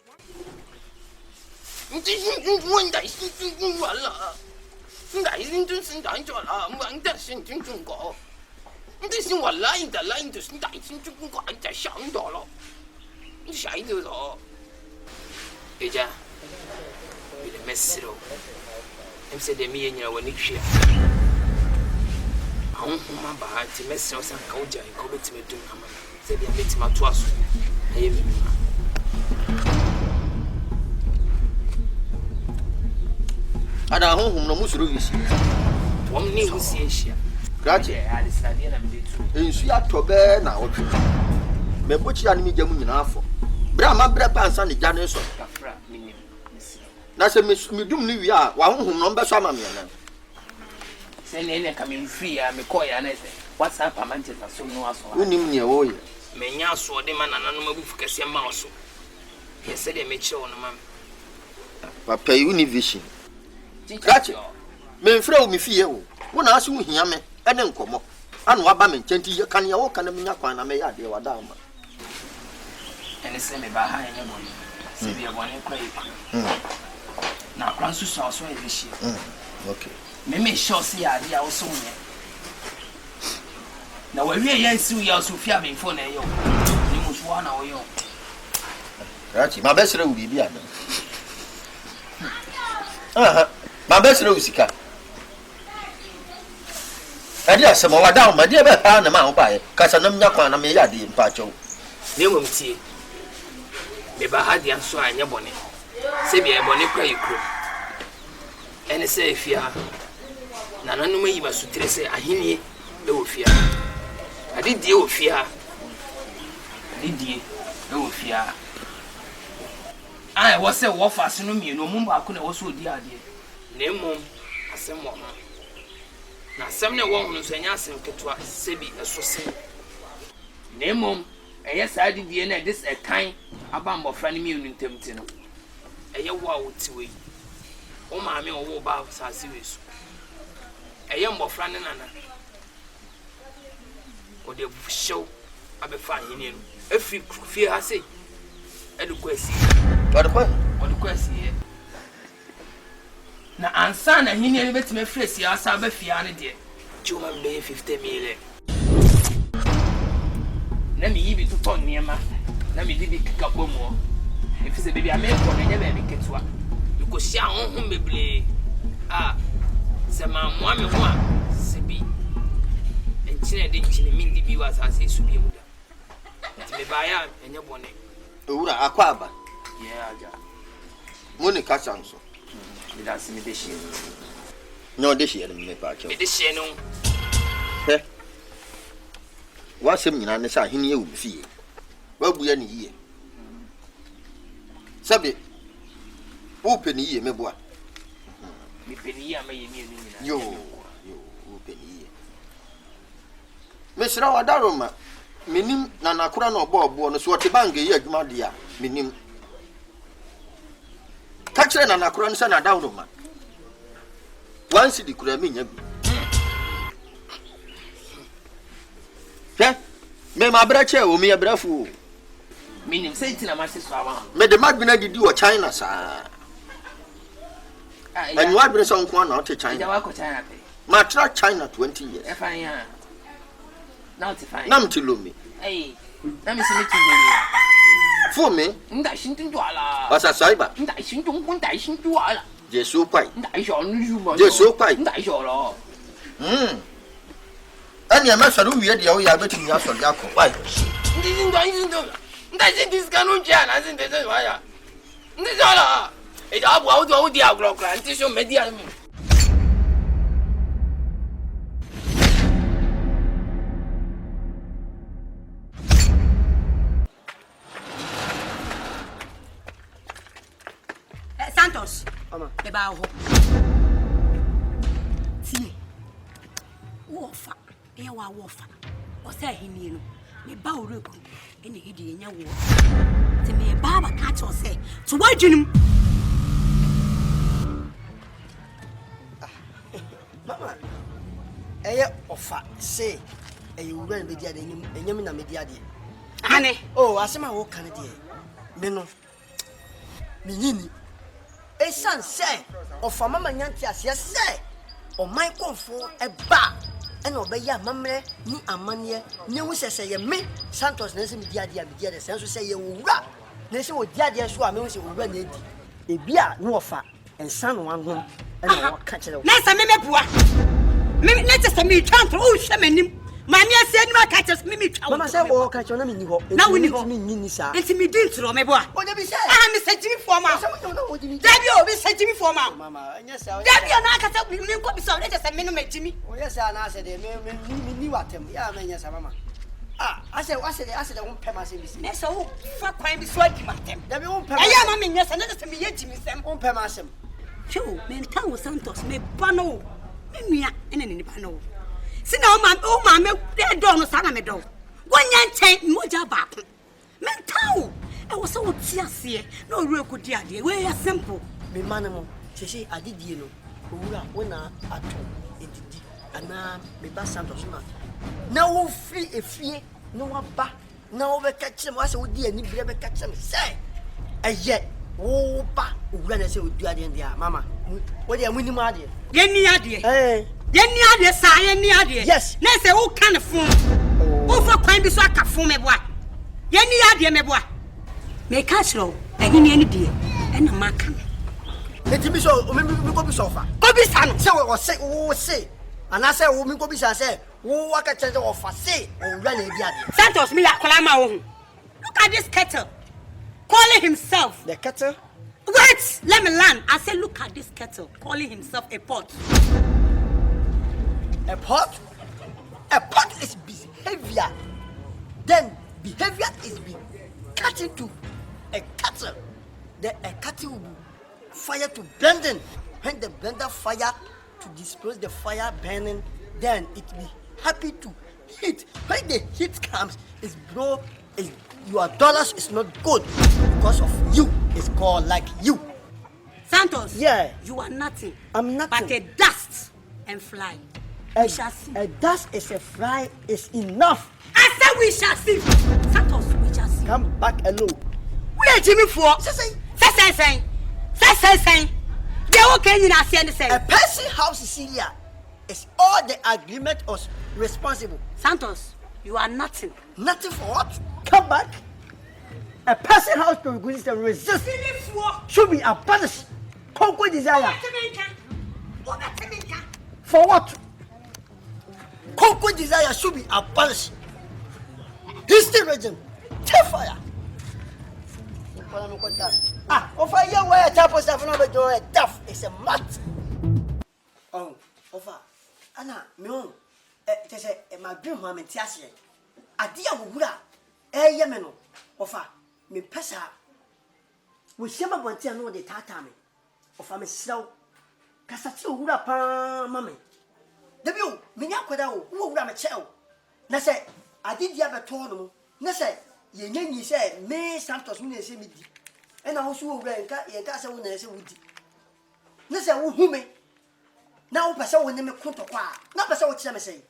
你问的是完了，来人就是来着了，玩的是中国，你这是我来的，来的是来自中国，你在想到了，你想到了，姐姐，你的没事了，你说的米也我你去，我妈把这没事上搞讲，搞不怎么动他们，这边没怎么抓住，还有米嘛。ada honhom no musuro yisi wom ni husie hia graje ali sade na medetu ensu atobe na wotwe mebochi ya ni megya mu nyina afọ bra ma bra pansa ne gya ne so kafra minim na se medum ni wi a wa honhom no mbeso ama me na se ne ka me free ya me call ya na se WhatsApp Manchester so no aso unim ne wo ye menya so de ma nana no mabufu kase ma oso ye se de me che wo no ma papa univision grache me mfra o me fie o wo na ase wo hia me ene nkomo anu aba me nkyenti ye kan ye wo kan me nya kwan na me ya de wada ama ene se me ba ha enye boni se bi boni kwa iku na kwan su so so e bishi okay me sure se ya dia wo so nye na wa wie yan si ya so fia me phone na yo ni mu so na wo yo grache ma besere wo bibia na aha ma besere wo sika ade asema wada o ma de be pa na ma ho bae kasa nam nya kwan na me ya de mpa cho ne mo mtie me ba ha dia so anya bone se bi e bone kwa ikro ene se fia na nanum yi ba sutre se ahenie e wo fia ade die wo fia ade die e wo fia ai wo se wo fa se no mi no mum ba ko na wo so di ade ne mum asem wo na asem ne wo hu so anya asem ketwa se bi eso se ne mum eye saadi die na this a kan aba mbofra ne mi ntemti no eye wo a wotiwe o ma me wo ba sa se wesu eye mbofra ne nana o de show abe fa hini no efri fie ha sei edu kwasi odu kwasi na ansa na hini ne betime fresi asa ba fie ane de chuma be 50 million na mi yibi to ton niema na mi dibi kika bomo efi se baby ameko na nya ba mi ketua ko sia honhom beble se ma mo me ho a se bi enchine de nchine mi dibi wa sa se su bi mu da ti me ba ya enye bone owura akwa aba yeah aja monica chanso mi da se mi de shie no de shie me pa cho mi de shie no wasem nyina ne sa hini ewu fie wabu ya ni yie sabe wo peni yie meboa mi peni ya ma ye ni nyina yo wo peni yie mesra wadaroma menim na nakura na obo no so wote bange yi adwuma de a menim ka kire na nakura no sa na daroma wansi di kura menya bi me ma brache o me brafu Meaning, say it in a massive swallow. Made the Magna did you a China, sir. And you have been some one out to China. My track China 20 years. If I am. Now to find. Nam to Lumi. Hey, let me see me. For me, I shouldn't do Allah. as a cyber. I shouldn't want I shouldn't do Allah. Yes, so quite. I shall you. Yes, so quite. I shall. And your master, who yet you are betting us on Yako. Why? This cannot jan as in the wire. This all. It's all about the outlook and tissue media. Santos. Mama. Eba ho. Ti. Wofa. E wa wofa. O se hini no. Me ba oreku. Ene hidi enya wo. Ti me ba ba ka cho se. To wadwinum. Mama. Eye ofa say eye wura be dia de enyam na me dia de. Ane. Oh, asema wo kan de. Me no. Me nyini. Esan say ofa mama nyanti ase say o my konfo eba ena obeya mamre ni amane ne hu sese ye me Santos na se me dia de senso say ye wura na se wo dia de so a me hu se wura na edi ebia no ofa ensan no anho ena wo ka kire wo Na se me mebua. Me na te se me twanto o hwe manim. Mani ase ni ma ka kire me twa. mama say wo ka kire na me ni ho Na wo ni ho. me nyini sa Enti me din tro me boa. o de bi say Me se jimi for ma. Dabi o bi se jimi for ma. mama anya sa Dabi o na ka se me nko bi so na te se me no ma jimi. o yes na say de me ni watem ya me anya sa mama ase de won pema se bi si Na se wo fa kwan bi so adi matem. dabi won pema Aya ma me nya se na te se me ye jimi sem. won pema sem Chu me ntan wo Santos me ba no. Me nua ene ne ba no. Sina o ma me de do no sa na me do. Wonya nchen mo ja ba ko. Me ntan wo e wo se wo ti ase na oru ekudi ade we ya simple. me man mo sese adidie no owura wona ato edidi ana me ba Santos na wo free efie na wo ba na wo be ka kire mo ase wo di ani bire be ka kire me say eye wo ba owura na se wo du ade ndia mama wo de amuni ma ade Ye ni ade. Ye ni ade sa ye ni ade. Yes. Na se wo kan fun. Wo fa kwan bi so aka fun me boa. Ye ni ade me boa. Me ka chiro ehini ani die. E na maka. eti bi so me ko bi so fa Ko bi sa no. se wo say ana se wo mi ko bi sa se wo waka kire wo fa say owura na di ade Santos me ya kola ma wo hu. Look at this kettle. Calling himself. the kettle Wait, let me land. I said look at this kettle calling himself a pot. a pot is behavior then behavior is being cut into a cattle then a cattle will fire to blending when the blender fire to disperse the fire burning then it be happy to heat when the heat comes is bro is your dollars is not good because of you it's called like you Santos. Yeah. You are nothing. I'm nothing. But a dust and fly. We shall see. A dust is a fly is enough. I said we shall see. Santos, we shall see. Come back alone. We are Jimmy for. Say. They okay in our say. A person house Sicilia is all the agreement was responsible. Santos, you are nothing. Nothing for what? Come back. A person house to resist should be abolished. Conquer desire. For what? Conquer desire should be abolished. History region. Take fire. Over here where a type of stuff not do a death is a mat. Oh, over. Anna, no. There's a my dream moment. Yes, a dear Wura. Yemeno. Over. Me pesa. We shema wanti ano de tata me. Ofa me sraw. Kasati owura pa mama. Dabi o, me nya kwada o, wo owura me che o. Na se adidia beto no. Na se ye nyanyi se me Santos me na se me di. E na ho so owura enka se wo na se wo di. Na se wo hu me. Na wo pesa wo ne me konto kwa. Na pesa wo kire me se.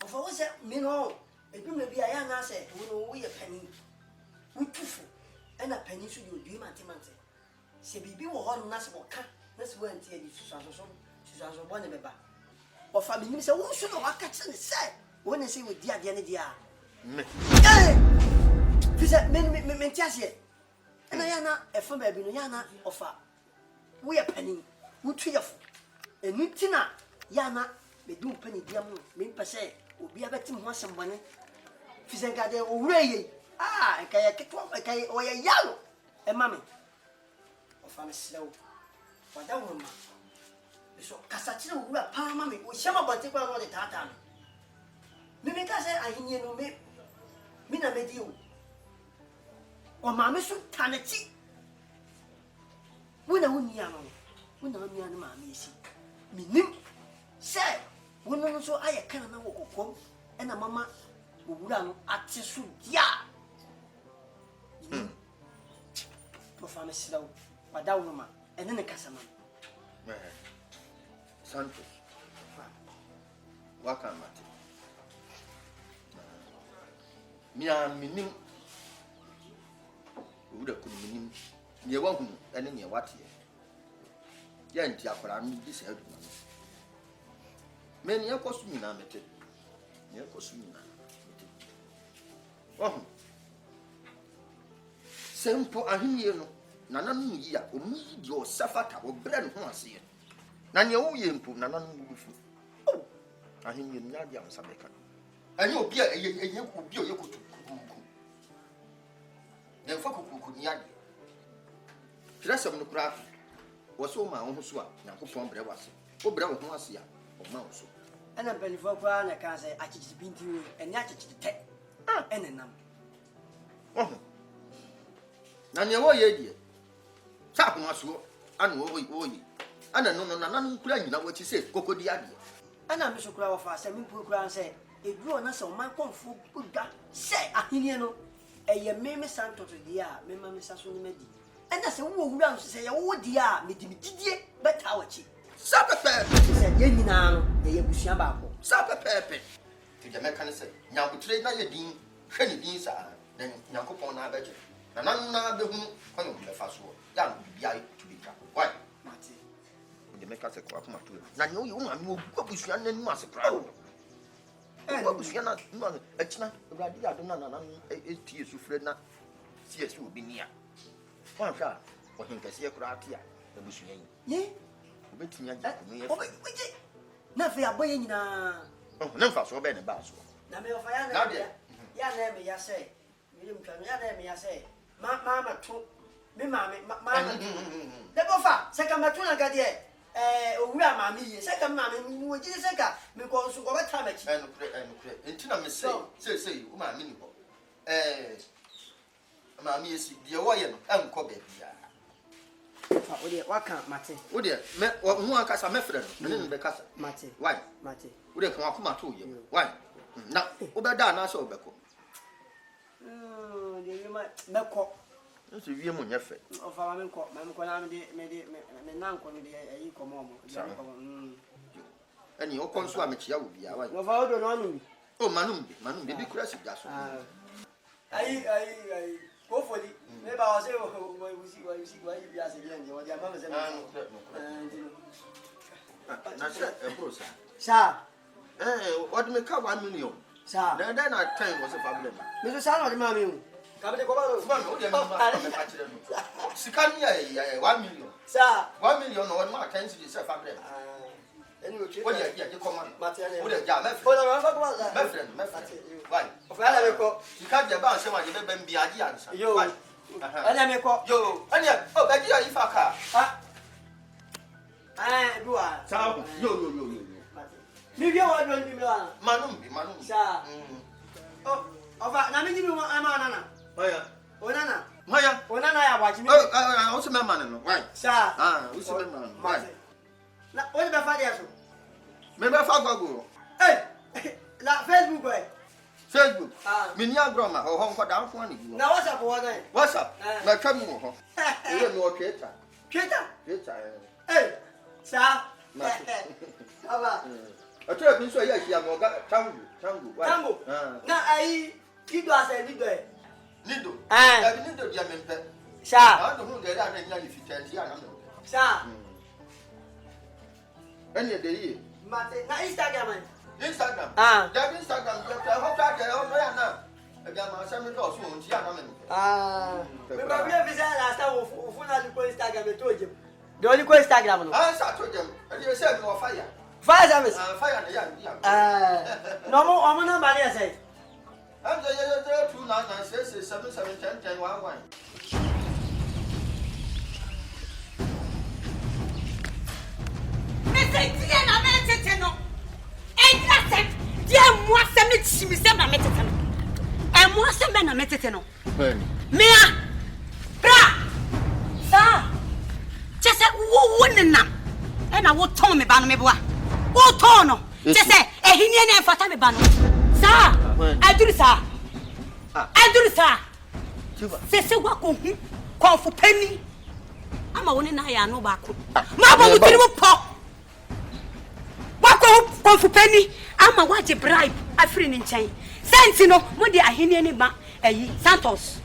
Ofa wo se me no. Ebi me bia ya na se wo no wo ye pani. Wutufu. And a penny should you dream antimante. Se bibi wo ho na se wo ka na se wo anti edi susanso bo ne beba o fa mi se wo so no aka che ne se wo ne se wo dia dia ne dia me fi se me tiase na ya na e fa ba bi no ya na o fa wo ye pani wo tu ye fo enu tina ya na me du pani dia mu me pese obi abetim ho asembone fi se ga de o wure ye e ka ye ketwa e ka o ye yalo e mame family slow. But that woman, so Casachino will palm me, we shall about take on the tata. Maybe I say, I hear no me, Mina made you. Or mamma should turn a cheek. When I wouldn't yam, when I'm young, mammy, see. Me, say, when I so I can't walk home, and a mamma who run at the soup, ya. For family slow. But woman, and then a Casaman. Santos. What can matter? Me and meaning would have could mean near one and in your what here. Yanti Aquaram disheard man. Many a costume I met it. Near costume. Oh, simple and here. Nana no ya omu yo safata wo bre no ho ase na ne wo ye mpu nana no bufu oh ahin ye nya dia nsabeka ani obi a eye obi o ye kotu kuku ne fa kuku ni ade kirasem no kura wo so ma ho so a Nyankopon bre wase wo bre wo ho ase a o ma wo so ana belifo kwa na ka se achichi binti we eni achichi te enenam oh na ne wo ye die Tap on us, and woy, and no, none crying, what you say, Cocodi Adi. And I'm Mr. Crow of us, and Mukran say, a grew on us on my comfort, good God, say, Ahiniano, a ye meme santo to the air, Mamma Sasson Medi. And that's a woman who say, oh dear, Medimidier, but our chief. Supper Pepe, said Yenina, the Yabushabako. Supper Pepe. To the mechanic, now we trade not your dean, Shenny Deans are, then Yankopon our budget. And I'm not the whom I don't the fast word. Young be I to be trapped. Why, Marty? The make us a crop to it. Now, you will go with you and must proud. And what was your not, it's not Radia, I don't know, 8 years to Fred not. CS will be near. One shot, for him to see a crowd here, the bush. Yea, waiting at me. Nothing a boy in a. Oh, no, fast or better about so. Now, ya name, ya say, you can name, ya say, Mamma, me, mamma, the buffer, second Matuna got here. We are mammy, second mammy, who did a second, because you got a time and Tina may say, my minimal. Mammy is the Hawaiian and Kobe. What can't Mate? Would you, one cast a method, and then the cast, Mate, why? Mate, Would you come up to you? Why? Now, Obada, I saw Becco. You might not call. It's a year mon effort. Of our men call, Mamma made a uncle with a equal moment. And your consummate will be our of our don't oh, Manum, baby, crash it. I go for it. Maybe I'll say, why you see why you are saying, what your mother said. Sir, What may come 1 million? Sir, then I time was a problem. Mr. Salad, mammy. Come to Sicania, 1 million. Sir, 1 million or more times to yourself. anyway, What do you come on? Material. What a jam, my friend, why? You can't get about someone you never be ideas. Yo, and I may call Yo, and yet, oh, I did if I can. I do. So, yo. Maybe I want to be Manum, sir. Oh, I'm going to be one Nana. Maya, Onana, Maya, I watch me. oh, I also my man, right? Sir, Who's the man? Right. Now, what about Father? Remember Fago? Hey, not Facebook way. Facebook. Minia Groma, or Hong Kong down for you. Now, what's up, one day? What's up? My trouble. You don't know Keta. Keta? Hey, sir. I told you, yes, you have got Tango. Tango. Now, I did was a little. Nido. Nido dia mempe. Sha. I don't know the other than if you tell you. Sha. Any day. Mate, na Instagram. Instagram. That Instagram. How far they are now. Again, some of those who we probably visit last time who Instagram told you. The only Instagram. I told them. And you said no fire. Fire service. Fire the young. No more, I'm not bad. I say. I'm the 299 77 10 10 11. Mea, bra, sa, just say, wouldn't know. And I would tell me, Banameboa. Oh, Tono, just say, a hinian and Fatame Bano. Sir, I do, sir. I do, sir. Say, what call for penny. I'm a woman, I know back. Mamma will do pop. What call for penny? I'm a watch a bribe, a friend in chain. Sensino, what did I hear any back? Santos.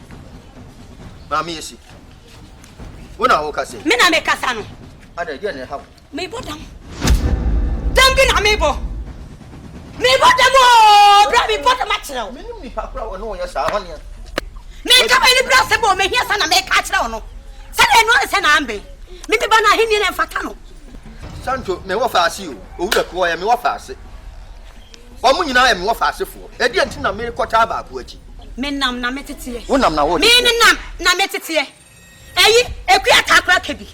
Mammy, you see. When I walk, I say, Mena make us an. I didn't have. Maybe them. Don't be amiable. Maybe them all. Brave bottom match. Many people know your son. Make up any possible, make yes and make catch down. Say, I know, send ambe. Maybe Bana Hinian and Fatano. Santo, may offer you. Who the boy am offers it. Woman, I am offers for. I didn't know me quarter about which. Menam na metete. Wonam na wo. Menam na metete. Eyi ekuata akra kebi.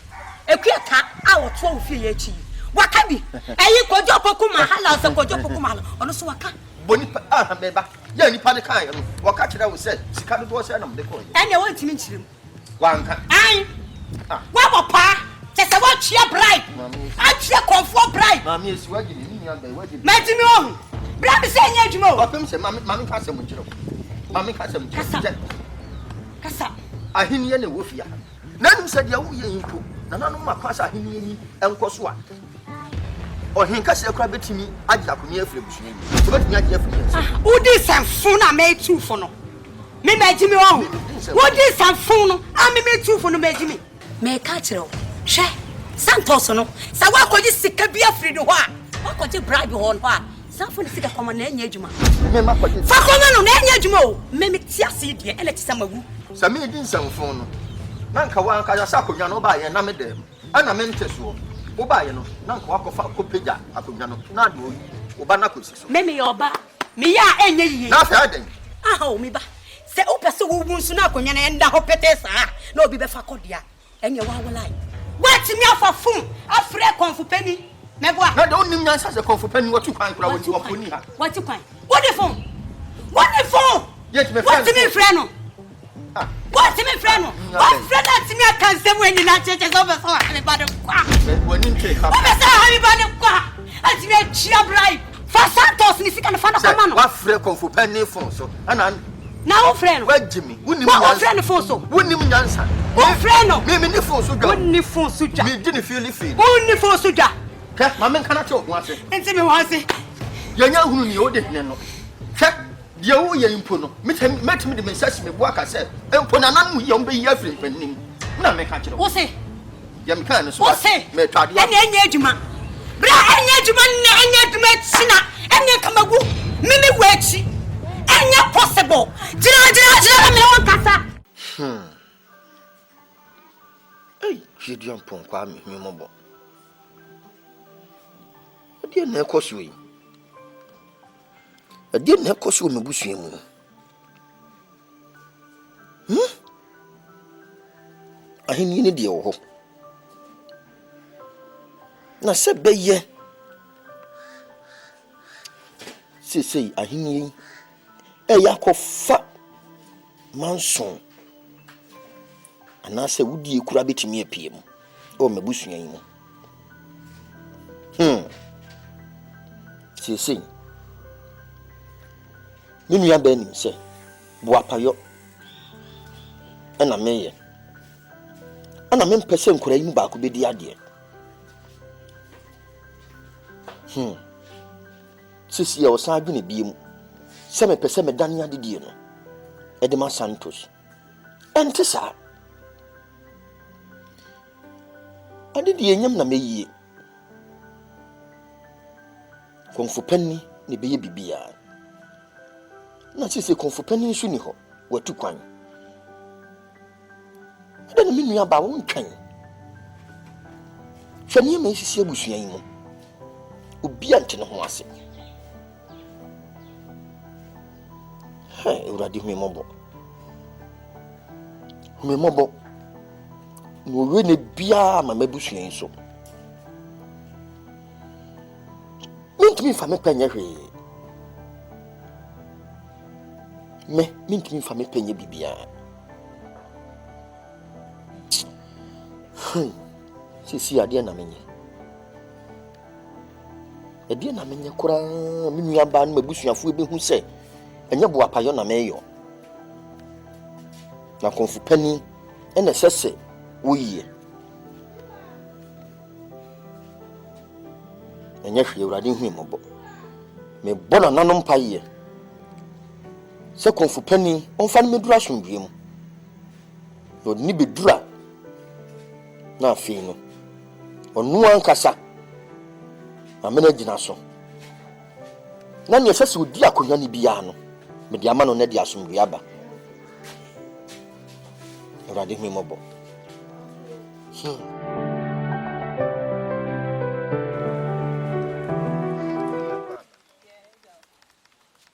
Ekuata a wo to ofie ya chi. Waka bi. Eyi kojo poku mahala so kojo poku mahala. Ono so waka. Boni ah meba. Ya nipa ne kan no. Waka kira wo say sika do wo say na mde ko. Ene won timi nchirim. Wanka. Ai. Wa bo pa. Tese wa chia bribe. A chia comfort bribe. Mami esi waji ni nua ba waji. Metimi on. Bra bi say nya adwuma o. Opem say mami ka sem nchiro. Mami ka sem. Kasa. Ahiniye na wo fia. Nanum said ya wo ye yinko. Na nanu makwasa ahiniye ni enkoso a. Ohin ka se kra betimi agya komi afre busu yi. So betimi agya afre. Udi sanfo na me tufo no. Me majimi o. Udi sanfo no. A me tufo no majimi. Me ka kire o. Hwe. Santos no. Sa wa koji sika bi afre do ho a. Wa koji bribe ho no a. Sanfo ni sika koma na enya adwuma. Me makwaje. Fa koma no na enya adwuma o. Me tiase die ene tisa magu. Sa me din sanfo no. Na nka wa nka ya sa konwa no ba ye na me dem. Ana me nteso. Wo ba ye no na nka wakofa kopeja akonwa no. Na do yi. Wo ba na kosi so. Me yoba. Me ya enya yiye. Na fa adan. Aha o me ba. Se o pese wo wunsu na akonwa na enda ho pete saa. Na obi be fa kodia. Enya wa walai. Wati mi afa fun. Afre konfu pani. Meboa. Na do nim nyansa se konfu pani watu kwan kura woni waponi ha. Wati kwan. What the phone? What the phone? Yes me friend. What me friend no? What me friend no? What friend that me can say when you na cheche so be so me ba de kwa. Woni nke ka. O be say ha me ba de kwa. Ati me chia bribe. Fa Santos ni sika na fa na kama no. Wa frɛ konfu pani phone so. Ana na wo friend. Wa jimi. Woni wo friend phone so. Woni nyansa. Wo friend no. Me ni phone so dwa. Woni phone so dwa. Me di ni feel. Woni phone so dwa. Ka mama nkana che ogun ase. Enti me wan se. Yanya hunu ni o de hene no. Hwe de wo ye impo no. Metimi de message me bo aka se. Empo na nanu ye on be ye afre panim. Na me ka kire. Wo se. Ya me kan no so. Wo se. Me twade. Enya adwuma. Bra enya adwuma na enya adwuma tsina. Enya kamagu. Mimi wachi. Enya possible. Jira me won kasa. Gideon Ponkwa me mobo. Ade na ekoso yi. Ade na ekoso me busua mu. Ahini ni de wo ho. Na se beye. Sei ahini yakofa manson. Ana se wudi ekura betimi apie mu. O me busua yi mu. Sei. Ni nua ba nim se boapayo. Ana meye. Ana me mpese nkura yi mu ba ko bedi ade. Sisi ya osan adwene biem. Se me pese me dan ade die no. Edema Santos. Antisa. I did the yam na me Kung Fu penny, ni baby bia. Na say Kung Fu penny suni ho, wa tu kwan. I don't mean you about one kind. Shani me sisi abusua yi mo. Obi ante ne ho ase. Hey, uradi hu mobo. Hu mobo. No we ne bia ma mabusua yi so. Mintimi fa me panya hwe. Mintimi fa me panya bibia. Sisi ade na menye. Ade na menye kura me nua ba no mabusuafo ebehu se enye bo apayo na meyo. Na Kung Fu pani ene sese woyie. Enye hwe urade hu mobo. Me bona nanom paye. Se Kung Fu pani onfa no medura asomdwem. No ni bedura na afi no. Onu ankasa amena gina so na ne sese odi akonya ni bia no me de ama no na de asomdwe aba urade hu mobo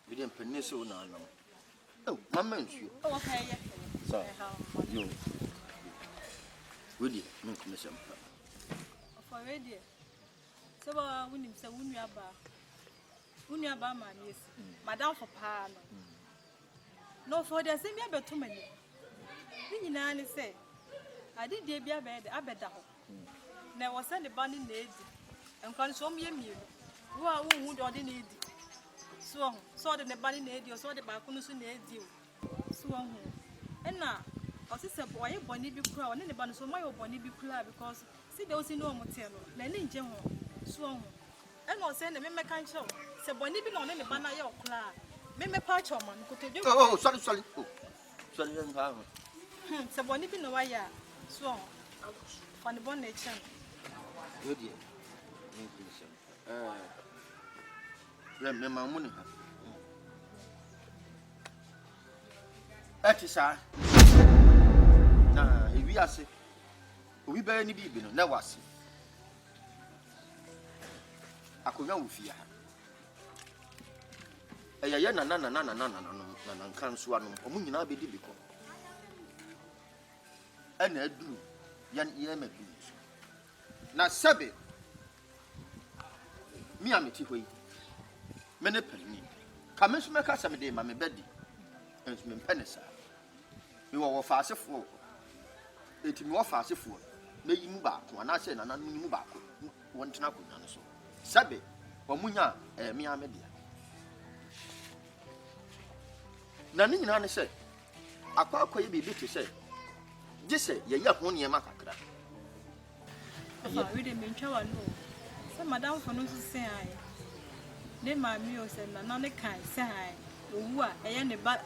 Bidem penese wo na anam mama nsuo Okay, so yo Wodi nko mesem for ready. So wunim se wunuaba ma miesi. Madam for pa no for the same be to many. Ni nyina ni say ade de bia be de abeda ho. Na wo se ne ba ni na edi. Enkwan so me mienu. Wo a wo hu de ode na edi. So de ne ba ni na edi, so de ba ko no so na edi. So hu. Ena osise boy boni bi kura one ne ba no so my boni bi kura because see they also know motel no na ni nje ho so ho e no say na me meka nche se boni bi na one ne ba na ye okura me pa cha man ko to oh sorry sorry nka ho se boni bi no wa ya so for the bon nation Wodi nko mesem me mamu ni ha Etisa na ewiase obi ba ni bibi no na wase akonya wofia eya na nkan so anu omu nyina be di biko ana aduru ye madu na sebe mi ameti hoyi mene pani kamesu meka same de ma me bedi ensu me penesa mi wo faasefo etimi wo faasefo meyi mu ba ko ana se na nanu mu ba ko wontena ko nanu so sabe omunya mi amedia na ni nyina ne se akwa ye bibi te se gise ye ya ho ne ma kakra we de mentwa wa no se madam for no so say ai ne ma mi o se na ne kan say ai owu a eye ne ba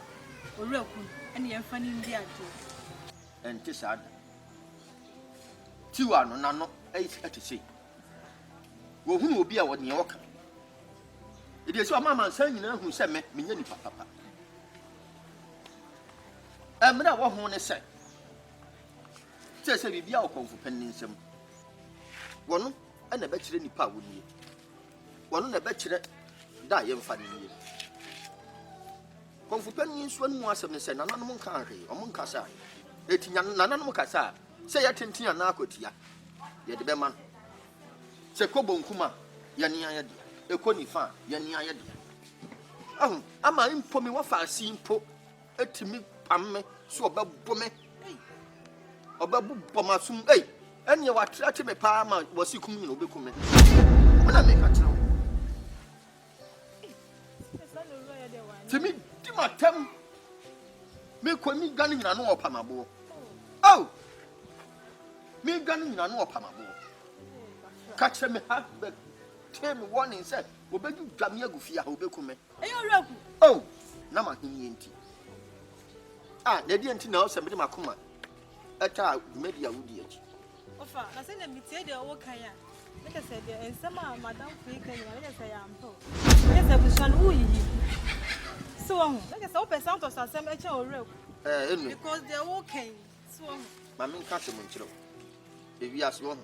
orakun ene ye mfa ni ndi ade enti sad tiwa no nano atese wo hunu obi a wo ne woka ide so mama san nyina hu se me nya ni papa emra wo hu ne se se bibia wo Kung Fu panni nsem wono ana ba kire nipa wo nie wono na ba kire da ye mfa ne nie Kung Fu panni nso anu asem ne se nananom nka ahwe o nka sa etinya nananom kasa se ya tentia na akotia ye de be man se ko bonkuma ye ne aya de ekonifa ye ne aya de ama impo mi wa faasi impo etimi pamme so obebo me obabu bomasum ene wa trate me pa ma wasikum ni obekum me wona me ka tiro timi di matam me ko mi ganu nyina no opamabo me ganu nyina no opamabo ka kire me ha be tell me warning say obeju dwame agufia obekum me eyo raku na ma hini enti Ah, na di enti na o se me de makoma. Eta media wudi achi. Ofa, na say na mitie de wo kan ya. Make say de ensema madam free kan ya, make say am po. Make say busan wo yi. So on, make say o person to sasem eche ore. Enu. Because they wo kan. So on. Ma me nka se mo nchiro. Ebi aso ho.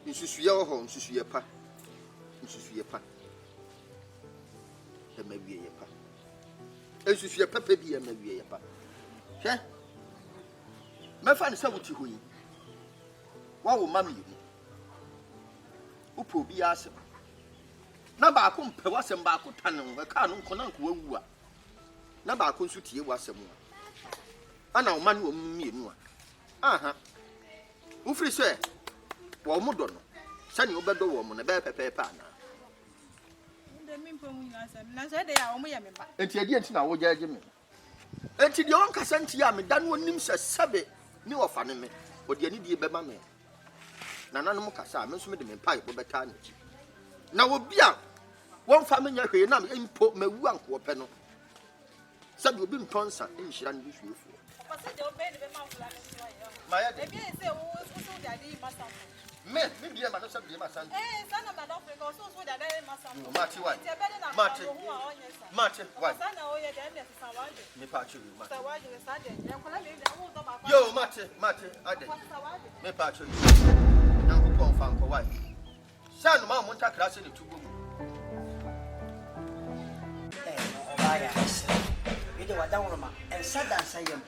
Nsusuye ho, nsusuye pa. Nsusuye pa. E ma wie ye pa. Nsusuye pepe bi e ma wie ye pa. Hwe. Me fa ne se wuti ho yi. Wa wo ma me yi. Upo bi asem. Na ba ko mpe wasem ba ko tane ho ka no nko na nko wawu a. Na ba ko nsu tie wasem a. Ana o ma ne o mienu a. Aha. Wo free so wo mo do no. Sani wo bedo wo mo na be pepepe ana. Nde mi mpo mu nyasa. Na so de ya wo mo ye me ba. Enti ade enti na wo jaje me. Enti de on kasa nti ya me da no nim se sebe ni wo fa ne me. O de ani die be ma me. Na nanu mo kasa me nso me de me pai bo beta na chi. Na wo bia won fa me nya hwe na me mpo mawu anko pe no. Sabi obi ntonsa enhira ne bisuefo. Pasa de obe de be ma fula ne so ya. Ma ya de. E bi e se wo so de ade ma sa. Me bia ma no sabi ma san. Sana madam free ko so de ade ma sa. Mati why? Mati. Mati why? Sana o ye de ne sa waje. Me pa chu ma. Sa waje sa de. E ko la me de wo do ba. Yo mati ade. Me pa chu. Na ko pon fa nko why? Shan ma mo ntakra se ne tubo mu. Obaya. Ide wadawroma. En sada sayem.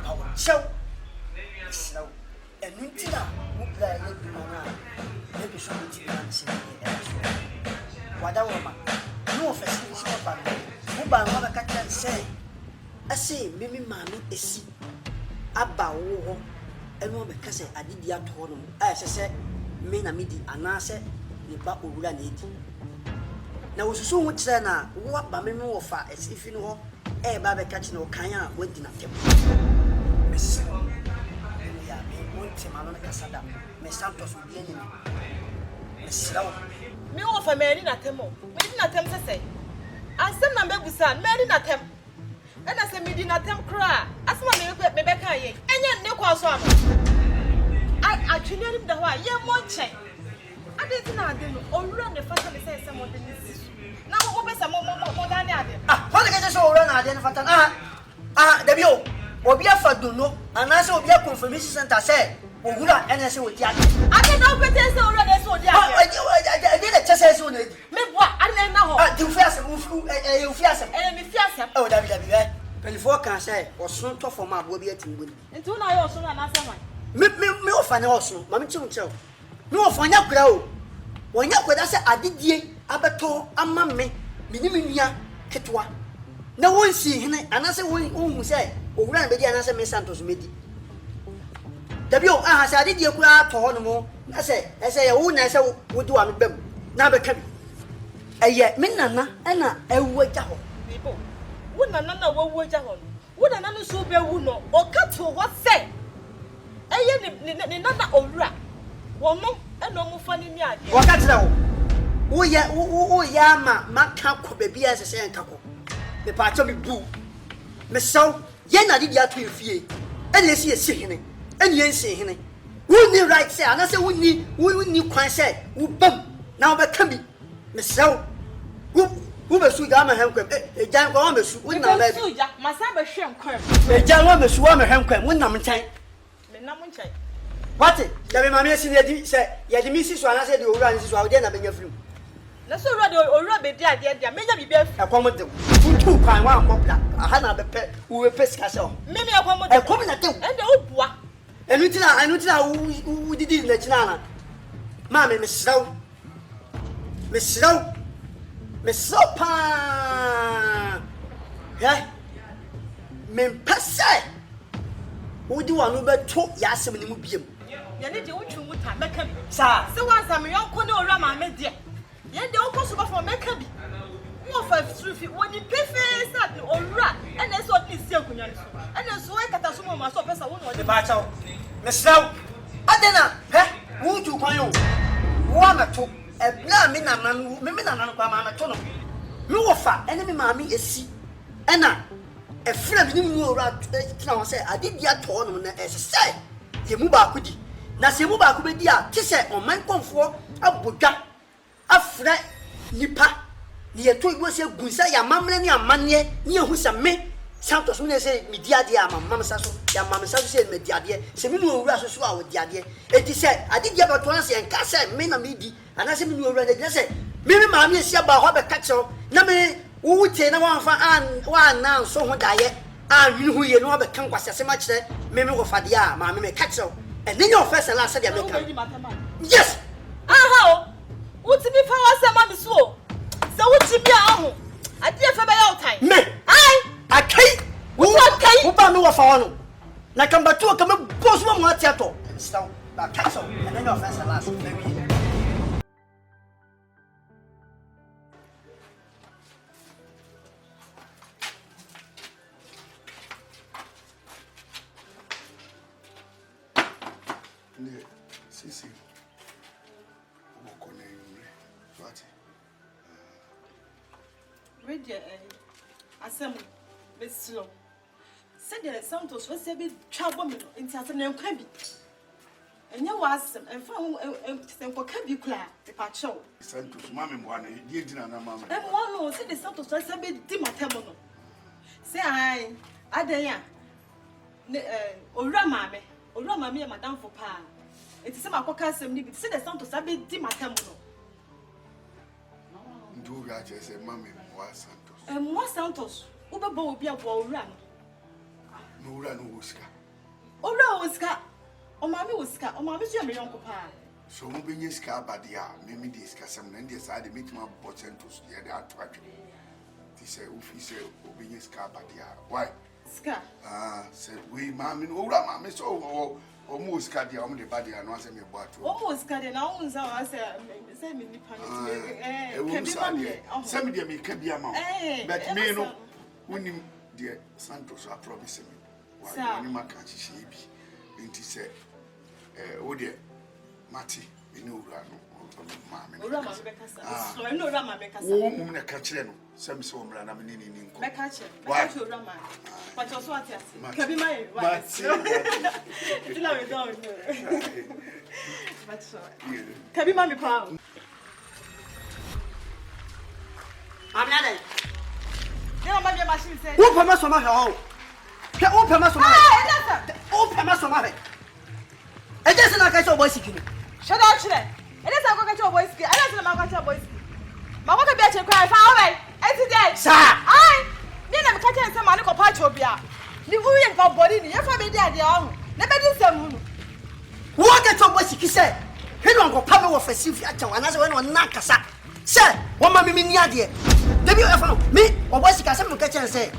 Awo chew. Slow. Enuntina mupla ye bimana. Ne bi so nti na nsi e so. Wadawroma. No ofesi ni so ba. Uba ngaba kaka se. Ase mimi mami esi. Aba wo ho. Eno be kase adidi ato no. Sese me na midi anase ni ba owura na edi. Na wosusu hu kire na wo ba me wo fa esifi no ho ba be ka kire no kan a wadi na tem. Mesi ya me wonti ma no na kasada me santos obi ani mesi lawo Me wo fa me ni na tem o. Me di na tem sese. Asem na mebusa me ni na tem. E na se me di na tem kra. Asema me be kan ye. Enye ne kwa so am. Atwene nim da ho a ye mo chen. Ade na ade no owura ne fata me say mo de nisi. Na wo be say mo da ne ade. Ho de ke so owura na ade ne fata. Dabi o. Obi afa dono anase obi a confirmation center say owura ene se wodi ade. Ade na obete say owura ne se wodi ade. Ade na chese se wodi. Me boa ade na ho. Di fiase mu fiase. Me fiase. O dabi pelifo kan say osun to for ma bo bi atimbo ni. Nti una yo osun na asa wan. Me ofa ne osun ma me chiwo. Me ofa nya kura o. Wonya kwada se adidie abeto ama me minimia ketwa. Na wonsi hene anase won say owura na be di anase me santos medi. Dabi o se adidie kura to ho no mo. Na se ye wo na se wodi wa me bam. Na be ka bi. Eye me nana na ewu agya ho. Bibo. Wo nana na wo agya ho. Wo nana no so be wu no. O ka to ho se. Eye ni nana owura. Wo no eno mo fa ni ade. Waka tira wo ya maka ko bebi asese enkako. Me pa cho me bu. Me saw ye na di ato efie. Ene esi esi hene. Ene ensi hene. Woni right say ana say woni kwan say wo bam na wo be ka bi. Me saw wo be su ga ma hen kwam. Jan kwa wo be su woni na ba bi. Su ja masa be hwe nkwam. Jan wo be su wo me hen kwam woni na mchan. Me na mchan. What? Dabi mami esi ne say ye di mi si so ana say di owura ni si so a wo de na benya firim. Na so owura be di ade dia menya bi be Akomo de. Utu kwan wa akopla. Aha na be pe wo pe sika se o. Me akomo de. Akomo na de. Ende obua. Enu tina wo didi na china na. Mami me sraw pa. Ya. Me pese. Wo di wa no be to ya asem ni mu biem. Ya ne de wo twu muta meka bi. Sa. Se wa sam yonko ne owura ma me de. Ye de wo koso ba for meka bi. Wo fa strufi woni pefe sa de owura ene so di si akunya so. Ene so e kata so mo ma so pesa wo no de. Ba chawo. Me sraw. Adena, wo ju kwan yo. Wo ameto. E bla me na nanu kwa ma ameto no. Me wo fa ene me maami esi. ena e fra bi ni mu ora tina ho say ade dia to no na e say ye mu ba ko di na se mu ba ko be di a ti say o man konfo abodwa afra nipa ni ye to igbo se gunsa ya mamre ni amane ni ehu se me Santos me say me dia dia mama sa so ya mama sa so say me dia dia se me no owura so a wo dia dia e ti say ade dia ba to na say enka say me na me di ana say me no owura dia say me ma me sia ba ho be ka chew na me wo te na wan fa an wa na so ho daye an wi hu ye no be kan kwase se ma kire me go fa dia ma me ka chew e ne your first and last say dia me kan yes aha o ti bi fa wa se ma mi so se wo ti bi a ho ade e fa be ya otan me ai akai wo ba no wa fa wono na kamba tu kama boss mo atiato stop ba ka chew e ne your first and last Sisi. Obokone yumre. Swati. ready asem beslo said the Santos was a bit trouble me in Saturday can be enya wasem emfa ho can be clear the pacho Santos mama mwana die dina na mama no said the Santos was a bit di matemo no say ai adan ya owura mame madam for pa it is my coca sem ni said the Santos a bit di matemo no ndo ga je say mama mwa Santos mwa Santos ubebo obi abo owura no owura no woska owura woska o mame woska o mame so me yonko pa so mo benye ska abadia me me di ska sem na ndi sa de metima bo Santos ye de atwatwe ti say ofi say obenye ska abadia why ska say we mame no owura mame so o mo ska dia o mo de badia no ase me bo ato o mo ska dia na o nza wa say me nipa no kebi mame say me dia me kebi ama but me no unim dia Santos a promise me why ni maka chiche bi enti say o de mati eni owura no mame owura mame be kasa so eni owura mame kasa o mum na ka kire no sem se o mra na me ni nko be ka kire owura mame but also ati ati kebi mai wa tila we don but so kebi mame pa amna dai na ma be machine say wo pama so ma he o pama so ma o pama so ma he e je se na ka so boy sikini shut up chile e dey say go ka cho boy sikini I dey say ma go cho boy sikini ma go ka be a che kwa fa away e ti dey sa ai ni na me ka che say ma ni ko pa cho bia ni wu ye nka body ni ye fa be dey ade ahun na be di sam hu no wo ka cho boy sikini say he no go pa me wo fasifi a chan ana se we no na kasa say wo ma me ni ade debi e fa no me o boy sikini say me ka che say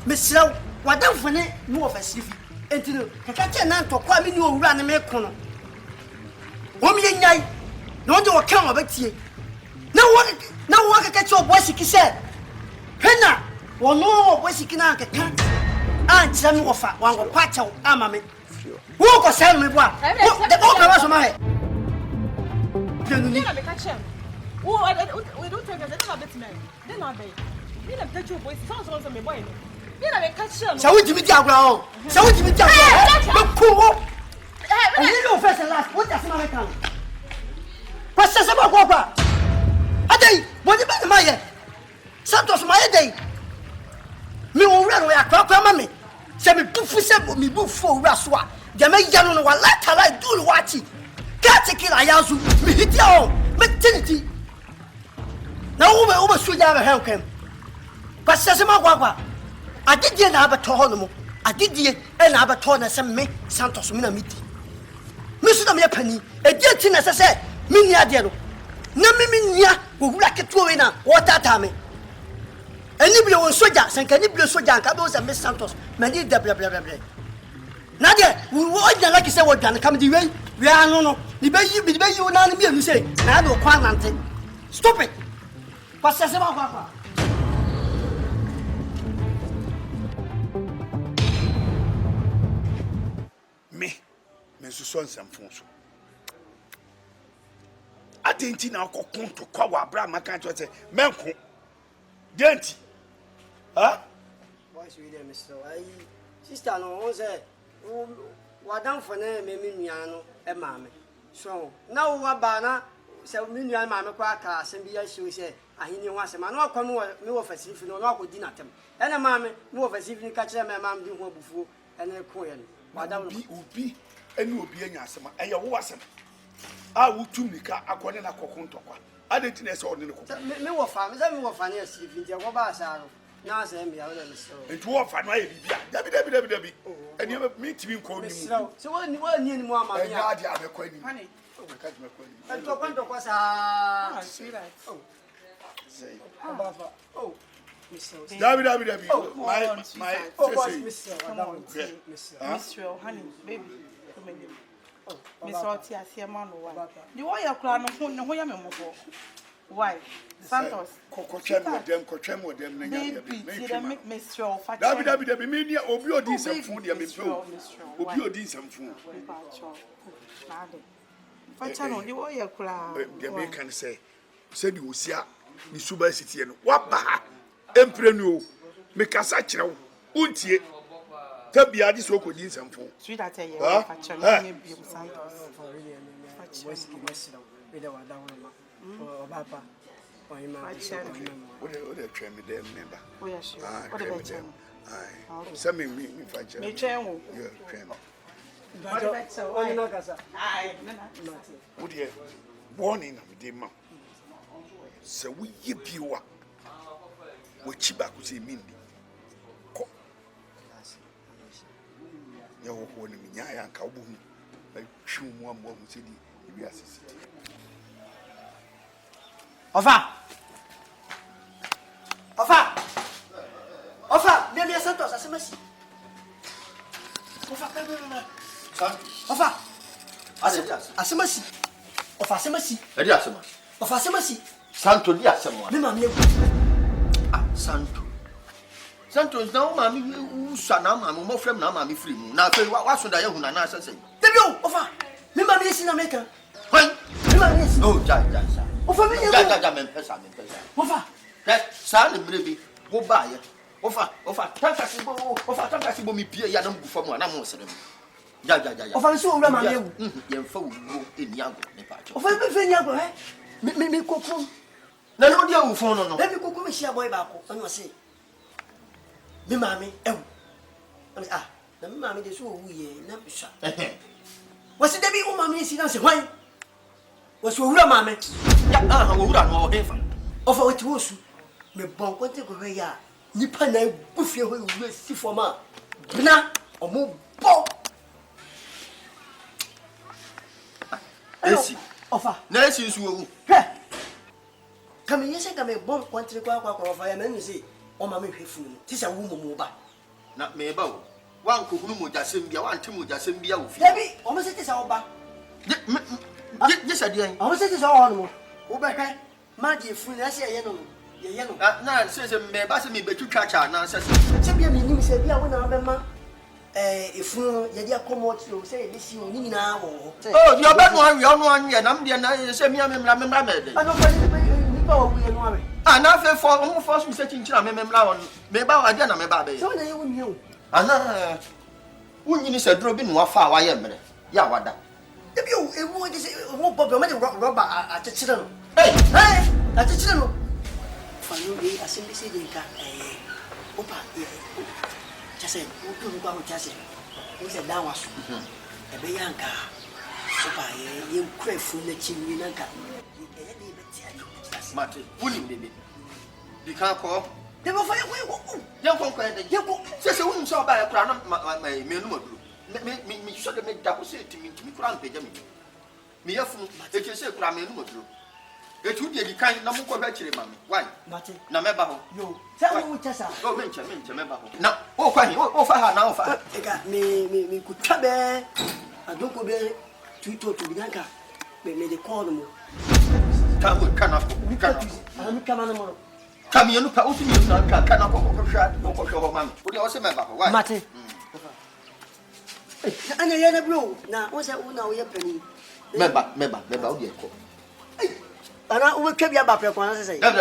me siraw wadam fane no wo fasifi entino ka che na to kwa me ni owura ne me kono wo me nyai no de wo kan wo betie na wo ka che o boy sikini say hena wo no wo boy sikini na ka kan an tira me wo fa wan go kwa chaw ama me wo ko say me boa de o ka so ma he ni na me ka che wo we don't take that na bet me de na be ni na me ka che o boy so me boy no ni na me ka che no sa wo jimi di agura o sa wo jimi di agura be ku wo ni no first last what does my kan passa se ba ko pa adai bo di ba ma ye Santos ma ye dai mi wo wura no ya kwa ma me se me bufu se mi bufu wura so a de me ya no wa lata la dulu wachi ka te kila ya zu mi hitia o me tiniti na wo be so ja ba he kan passa se ma kwa adidie na abeto ho no mo adidie e na abeto na se me Santos me na miti me so na me pani edie ti na se me ni ade no na me nia wo wura keto we na wo tata me eni bi wo soja sanka ni bi soja ka be wo se me Santos me ni de bla bla bla na de wo nya like se wo dwan kam di we anu no ni be yi wo na ni bi anu se na do kwa nante stop it passa se ma kwa me suso nsɛmfo so atenti na akɔko to kwa wa bra maka to sɛ menko denti ha What's with them, Mr. Sister, no one say, what done for them, Mimiano, and mammy. So now what banner, so Minian Mamma Quacker, and be as you say, I knew once a man, no come no for if you know what would dinner them. And a mammy, no for if you catch them, my mum do what before, and a coin. Madame be, and you will be in Yasama, and your wasn't. I would to make a aquanina coconto. I didn't know so. Me were farmers, I were funny as if you were Bassaro. Now, say me, I will so. It was fun, Debbie, and you have meet me calling so. So when you were near more money, I have a coin. Honey. And to one was a sweetheart. Say, oh, Debbie, my, Mr. Honey, baby. Miss Ortia, Siamano, the warrior crown of whom no way I'm for. Why? Santos, Cochem with them, make Mr. Debbie, media, obio decent food, obio decent food. Fachano, the warrior crown. The American say, said you see the Suba City and Wapa, Emprenu, make a such now, Untie. Tabia this work with decent food. Sweet, I tell you, Santos. Papa, or you might train me there, member. Oh, yes, what about you? Send me, if I train. Would you warning of the mouth? So we yip you up. Which back would say Mindy. You're holding me, I am cowboy. Like, shoe one more city, we are city. Ofa, me Santos, asemasi. Ofa, asemasi. Ofa, asemasi. Edi asema. Ofa, asemasi. Santo di asema. Me ma me. Ah, Santo. Santo na o ma mi usa na ma mo frem na ma mi free mu. Na fe wa so da ye hu na na asese. Debio, ofa. Me ma me si na meka. Hwan? Me ma me si. Oh, ja. Ofa me ye. Ja, me pesa. Ofa. Sa ne brebi. Wo ba ye. Ofa, tankasi bo mi pie ya na mbu famu na mo sere. Ja. Ofa so owura ma me wu. Ye mfa wu eniago ne pa cho. Ofa be fe eniago he. Me kokrom. Na no dia wu fon no. Me kokrom me shia boy ba ko. Onu se. Me ma me ewu. Na me ma me de so wu ye na bisha. Wasi debi o ma me si na se hwan. Wasi owura ma me. Ya owura no o hefa. Ofa wati wosu. Me bon kwante ko hwe ya. Nipa na bufie ho wu si foma. Bna omo bo. Esi. Ofa. Na esi nsu wu. He. Kame yese kame bon kwante kwa ofa ya me nsi. O ma me hwe funu. Ti se wu momo ba. Na me ba wo. Wan ko hunu mo jasem bia, wan temu jasem bia wo fi. Debi, o me se ti se oba. Je sa dia. O me se ti se o no. Wo be hwe. Ma di funu na se ye no. Ye no. Na se me ba se me betwitwa cha na se. Se bia me nim se bia wo na be ma efunu ye dia komo ti o se ye si o ni na wo. Oh, you be no anwe ono anwe na me dia na se me amemra me de. Ano fa ni pa wo ye no ame. Na fe for mo force me se chinchira mememra won. Me ba wa dia na me ba be. So na ye wo ni o. Ana unyini se dro bi no afa wa ye mere. Ya wada. Debi o ewu de se wo bobo me de rubber atechire no. Hey, atechire no. Fa no bi asembi se de ka opa chase wo ko ngwa mo chase. Wo se dan wa so. Ebe yanka. Opa ye kura fu na chinwi na ka. Ye de be tia. Mate, unim bebe. Di kan ko. De bo fa ye wo. Ye ko de. Ye ko. Se unim so ba ye kura na me nu maduro. Me so de me da ko se timi kura mpeja me. Me yafu e ke se kura me nu maduro. Etu de di kan na mo ko ba kire ma me. Why? Mate. Na me ba ho. Yo. Se wo chasa. Oh, me me ba ho. Na, o kwa ni, o fa ha na o fa. Ega me ku tabe. Adoko be tuito to bidanka. Me de call mo. Ta mo kana ko. Ami kama na mo. Kami enu pa uti mi na kana ko hwa, no ko hwa ma me. O de o se me ba ho. Why? Mate. Anya ye na bro. Na o se una o ye pani. Meba o de ko. Ana o twa bia ba pre kwa na se. Da.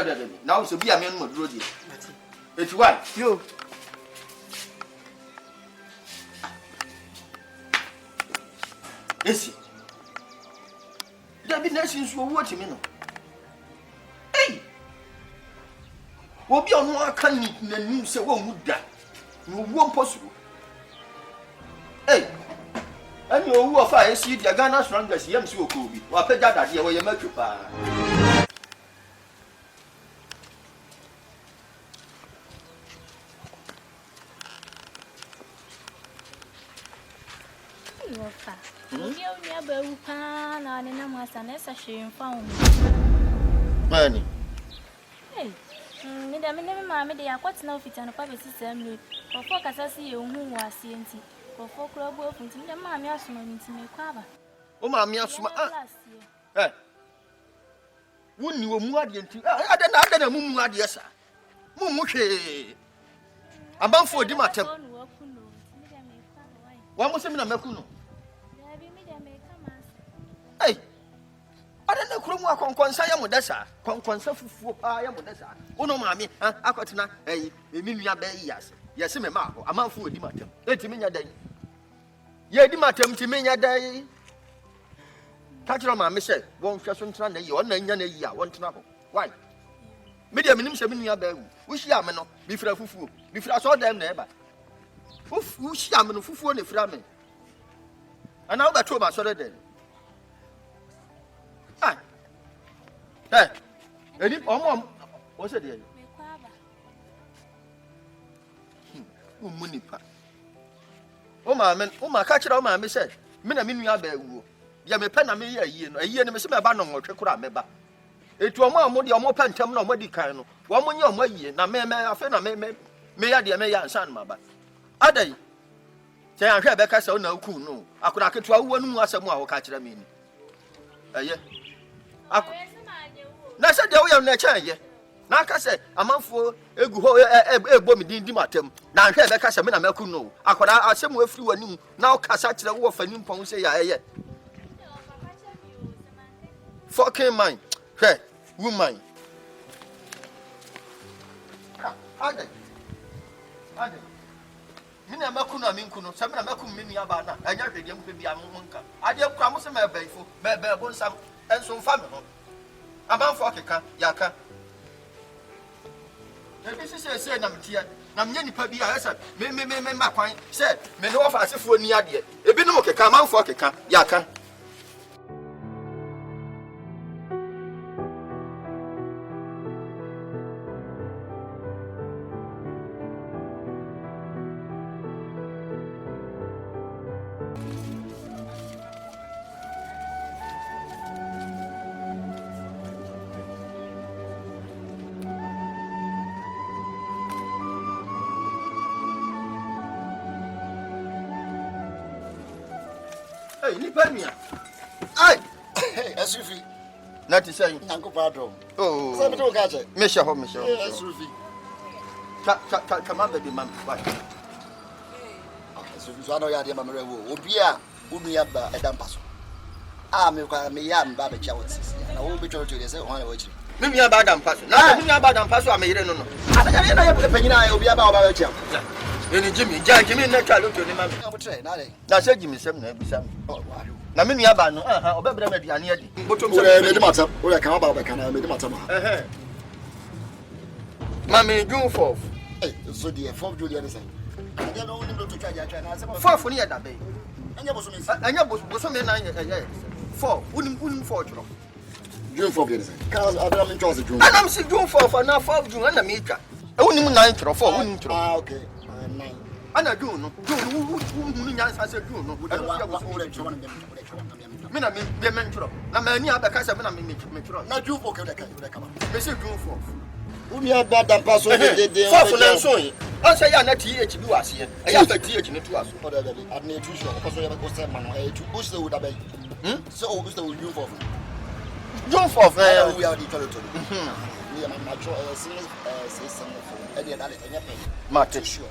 Na o se bia me no maduro de. Etu why? Yo. esi dabi na sin so wo timi no ei obi onu aka ni nanim se wo mu da wo mposo ei ani owu ofa esi dia Ghana strongest yam si okobi wa pagya dade wo ye matwu pa Wofa. Ndio nya ba upa na ne na mwasa na esa hwemfa wo. Mani. Hey. Me da me ne ma me de yakwati na ofita no pa be sisem ofo kasasi ye hu wase enti. Ofo kro bo ofunti me ma me asoma nti me kwaba. O ma me asoma wonni wo mu ade enti ada na mu ade sa. Mu hwe. Abanfo di matem. Wa mo se me na maku no. Hey, I don't know who are conconsa Yamodessa, conconsa for Yamodessa. Uno mammy, Akotna, a million years. Yes, me ma, a man for Dimatum. Let me a day. Ye Dimatum to me a day. Catch on my message, won't just on the yon and a year, one trouble. Why? Medium minimum 7 year bell. Wish Yamano, before a fufu, before I saw them never. Who's Yaman fufu on the frame? And now that told my son then. Ah. Eh. Any mom what's it there? Munipa. O ma men, o ma ka kira o ma me say, me na me nua ba wu. Ya me pe na me ye no, ayi no me se me ba no nwotwe kura me ba. Etu omo de omo pantam na omo di kan no. Wo mo nye omo ayi na me afa na me ya de me ya ansan ma ba. Adai. Se an hwe be ka se o na ku no. Akura ketu awu anu mu asem a wo ka kira me ni. Aye. Na se de wo ya na chan ye. Na ka se amanfo egu ho ebo mi din di matem. Na hwe be ka se me na maku no. Akura asem afiri wanim na o kasa kire wo fa nimpon se ya eye. Fucking mine. Hwe, woman. Ade. Mina maku na minku no, se me na maku me nua ba na. Anya hwede mu bia mo nka. Ade kwa mo se me baifo, me bonsam enso mfa me ho. Amanfo okeka yaka. Ebi se na mtia. Na mnya nipa bi a esa me makwan se me no ofa asefo ni ade. Ebi no okeka amanfo okeka yaka. Hey, ni permia. Ai. Hey, Asufi. Nati say. Nanko pardon. Oh. Say me to kache. Me sha ho. Asufi. Come on, baby, man. Why? Asufi so ya de mamere wo. Obi a unu ya ba edam paso. Ah, me kwa me ya mba be cha what sisi. Na wo be cho to say ho na wo chiri. Me nua ba dam paso. Na me nua ba dam paso ameyire no no. Anya na ya panyina ya obi a ba wo ba be cha. Eni Jimmy na twa loto ni mama. Na se Jimmy sem na ebisa. Na me nua ba no obebere ma aduane adi. Botom se me di matam. O ya kan ba ka na me di matam ha. Mama June 4th. Eh, so the 4th July say. Anya no ni to charge atwa na se 4th ni ya da be. Anya boso me. Anya boso me na ya 4. Unim 4 juro. June 4th dey say. Cause Abraham in June. Anam se June 4th na 4 June na me twa. Unim 9 juro 4 unim juro. Ah, okay. 9. Ana June no. June nyansa se June no. Me na me mentro. Na mani abeka se me na me mentro. Na June 4 ka ka. Me se June 4th. Umi agba dan paso de. Fofo na nso yi. On say ya na TH bi wase ye. E ya fa TH ne tu aso. Oda da bi. Adna tu sho. Ko so ya ko se man e tu o se wo da bay. So o se wo June 4th. June 4th. We are the toilet. We are my cho serious say something. E dey da le enya pe. Ma te sure.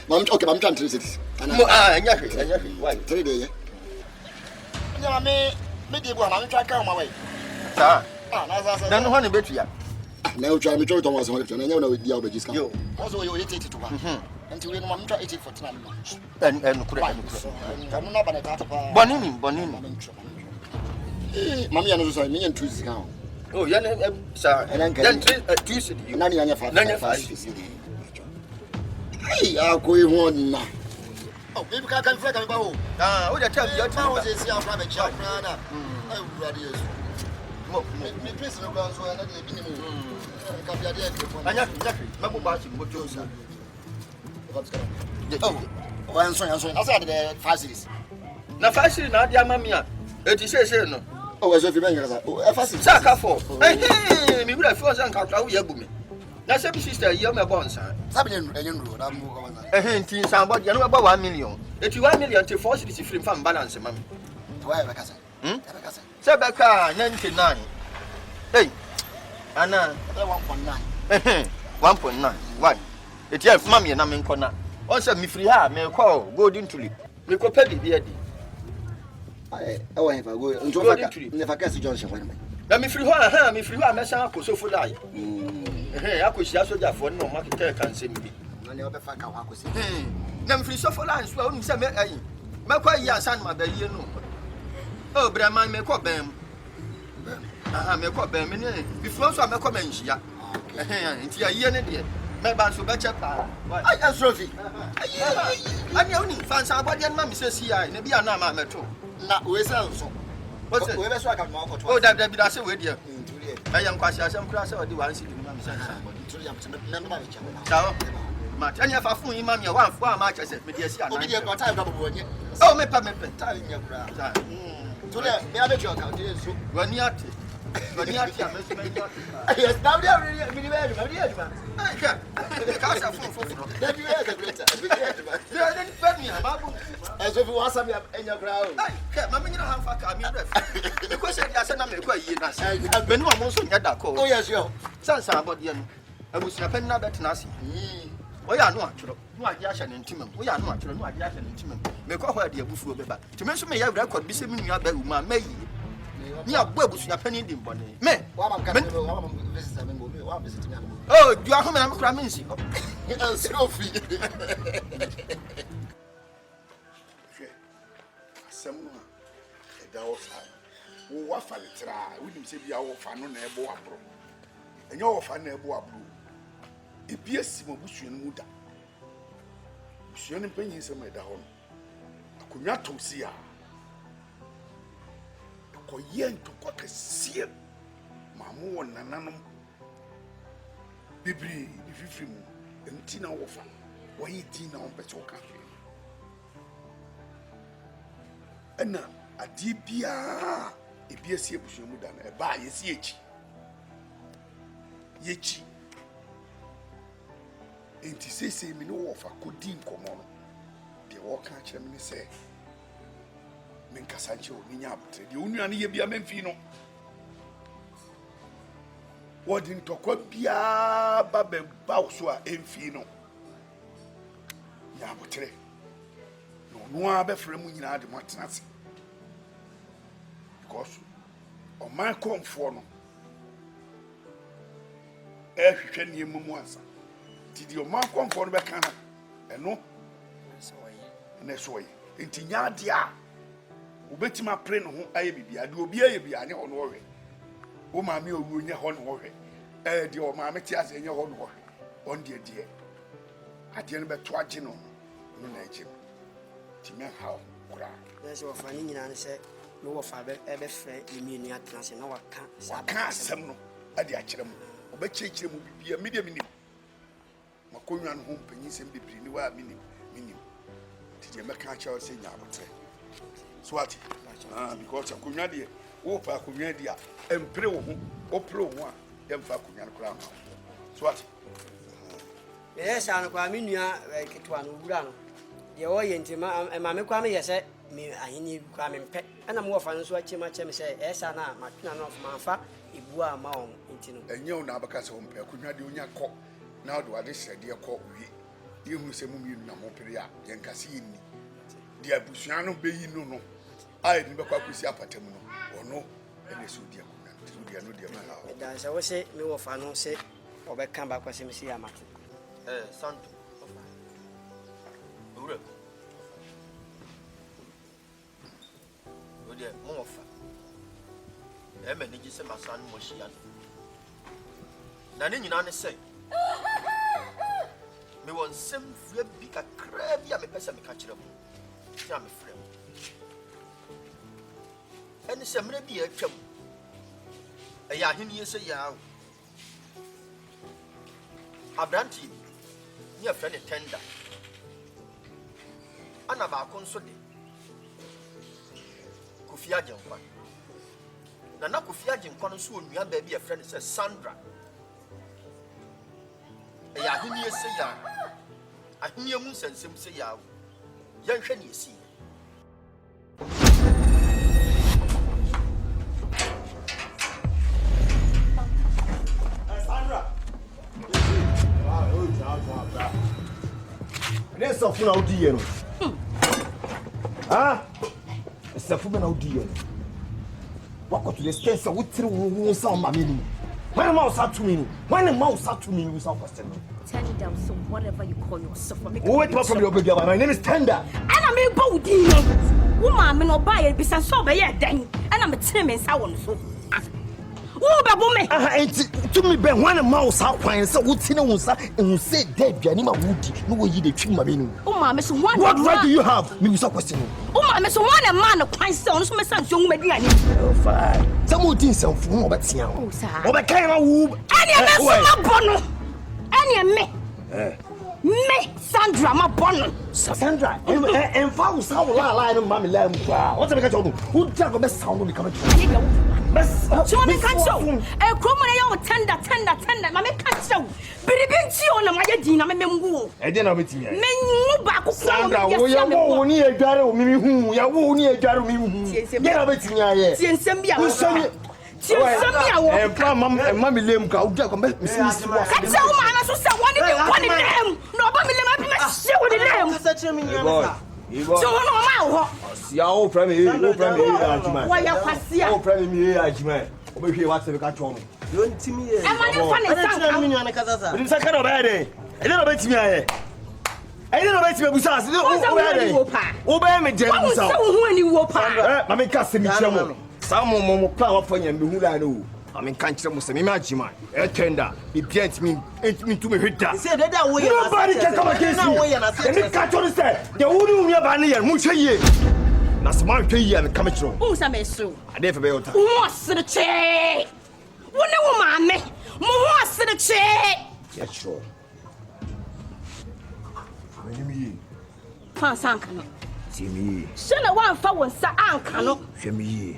Mam okay, mam try 3 cities. Enya hwe. Why? 3 day. Nya me dey bo mam try ka o ma wai. Sa. Na za. Na no ho ne betua. Na o try me try Thomas ho na nya na we dia o be jiska. Yo. Also you 80 to 1. until we know I'm trying to for time. And I'm not going to Bonini. Mammy, I know so I mean 2 years ago. Oh, yeah, sir. And then 2 cities. None of 5. Hey, I'll go on now. Oh, maybe I can flag about. Ah, what I tell you, I was a private child. I'm ready. Me place no ground so I not the minimum. Can be a day. I have Mabu Bashi, what you say. Oh, I'm sorry. I said the 5 cities. Now, 5 cities, not your mamma. It is no. Oh, as if you mentioned that. Oh, Saka for. Hey, me would have froze and cut out your boom. That's a sister, you're my bonds. Sabin, a young road. I'm a hint in somebody, you know about 1 million. 81 million to 4 cities from balance, mammy. Why, Sabaka 99. Hey, Anna 1.9. 1.9. Why? It's your mammy and I'm in corner. Also, me free her, may call, go into it. Me go pay the I have a go into the Cassie Johnson. Let me free her, me free her, my son, so for life. Hey, I could see also that for no market can see me. Then free so for life, so some my quite young son, my baby, no. Oh, but I might make up them. I make up them before so I make comments here. It's a year and a year. My bands will bet your power. I am Sophie. I only found somebody and mammy says here, and be a number too. Not we sell so. What's the way I can walk? Oh, that be that's a with you. I am quite some class or the one sitting in mammy. So, Matanya for fooling mammy, one for much I said, Media. Oh, my payment time in your crowd. Today, the other joke out here. When you are yes, now they are really very man. I can't. Because I'm full. Then you have a greater. As if you want some in your ground. I can't. Mamma, you know how far I'm in. Because I said, I'm quite years. I've been one most on that call. Oh, yes, you. Sans about you. I was a pen now that Nasi. We are not true. No idea and intimate. We are not true. No idea and intimate. Make all the before the back. To mention me, I record be sending your bedroom, may. Near Bobus, your penny in bonnet. Me, oh, you are home and I'm cramming. Sophie. Someone, a dog, who was a little, wouldn't say be our fan on a boa bro. And your fan a boa blue. It be a simple bush and muda. She only pennies a maid down. I could not to see her. Yen to cock a seal. Mamma and Nanum Bibri, if you and Tina Woffa, why you Tina on Petoka. And now, a deep beer, a beer sea Bushamudan, a buy is Yechi. Yechi. And to say, me no offer could deem come on. The walk catch him and say. Mencasancho, Ninyabte, the Union Yabia Menfino. What in Tokobia Babe Bausua Enfino Yabotre. No abe Fremuina de Martinaz. Because on my conform, if you can hear Mumuansa, did your man conform Bacana? And no, and that's why. In Tinyadia. Ubetima pray no ho aye bibia de obi aye bia anya ho no hwe wo ma me owu nya ho no hwe de o ma me ti ase nya ho no hwe on de ade no beto age no no na age ti me ha kura na se wo fa ni nyina ne se no wo fa be frɛ emienu atena se na waka asɛm no ade akyerɛ mu obekyerɛkyerɛ mu bibia me de minim makonwa no ho mpanyin sɛm bibiri ni wa minim ti de me ka kyerɛ se nya abotre Swati, because a Kunyadi, Opa Kunyadia, and Pro, or Pro one, and Fakunyan crown. Swati. Yes, I'm a minia like it one Urano. The Orient, and Mamma Kwame, yes, me, I need Kwame Pet, and I'm more fun so much him say, Esana, Macana of Manfa, Ibua Maum, Intino. And you know, because home, Kunyadia cock. Now do I just say, dear cock, you who say Mummy Namoperia, Yankasini. The Abusiano be no. I didn't back with Yapatemuno, or no, and they should dear no dear man. That's I will say, no, if I don't say, or back come back with him, see, I'm Santo. me ne gise masan mo hia na ne nyina ne sei me won sem fua bi kakra bi a me pesa me ka kire mo tia me frem ene se mre bi atwam eya ahenie se ya abranti ni a friend tender ana ba konso de Kofi Ajenkwa na Kofi Ajenkwa no so onua ba bi a friend se Sandra eya ahenie se ya ahenie mu sensem se ya yan hwe ne esi Let's off now, dear. Ah, it's a woman out dear. Walk to the stairs and with through some mammy. When a mouse out to me, when a mouse out to me without question. Turn it down, so whatever you call yourself. Wait up from your big my name is Tender. And I'm a body. Woman, no buy it, besides so by a dang. And I'm a Tim and so on. Oh, Babome! To me, Ben, when a mouse out pine, so what's in a wood and say, Dead, Janima Woody, no way you the trim marine. Oh, mamma, so one. What right do you have? Me without question. Oh, mamma, so one a man of pine stones, my son's young median. Oh, fine. Some would think some fool, but see, oh, sir. Oh, but can I whoop? Any me. Me, Sandra, my bonnet. Sandra, and found some line of Mammy Lamb. What's the matter? Who tell the best sound will be coming to so me can show. E kromo na yo tender. Ma me can show. Biribinti on ma ye din na me memgu. E dey na betimi ya. Me nwu ba ko Sandra, wo ya wo ni edware o mi hu. Ya wo ni edware o mi hu. Dey na betimi ya ye. Tie nsem bia wo. Tie nsem bia wo. E pa Mammy Lamb ka o go me si ka tell ma na so say woni dey woni dem. No ba me lema bi me hye woni dem. Ka sa kire me nyame so no ma wo. Ya o premi ajima. Wa ya kwasia. O premi ajima. Obehwe whatsapp ka cho no. Yo ntimi ye. E ma ne fa ne sanka. Me nyane ka sasa. Nim saka no ba de. E no betimi aye. E no betimi busa ase. O ba de. O ba me je busa. Wo hu ani wo pa. Ma me ka se mi kire mo. Sa mo plan wa fanya me hu la no. I mean can't tell me say me ajima. E tender. E biant me to me hita. Say that wo ye. Nobody can come against you. Me ka cho say. The wonu umi ba ne ye mu hwe ye. Na se man hwe ye me come chiro. Wo sa me so. Ade fe be yota. Wo asere che. Wo ne wo maame. Mo ho asere che. Ya chiro. Femi. Fa sanka no. Timi. Se na wan fa won sa anka no. Femi.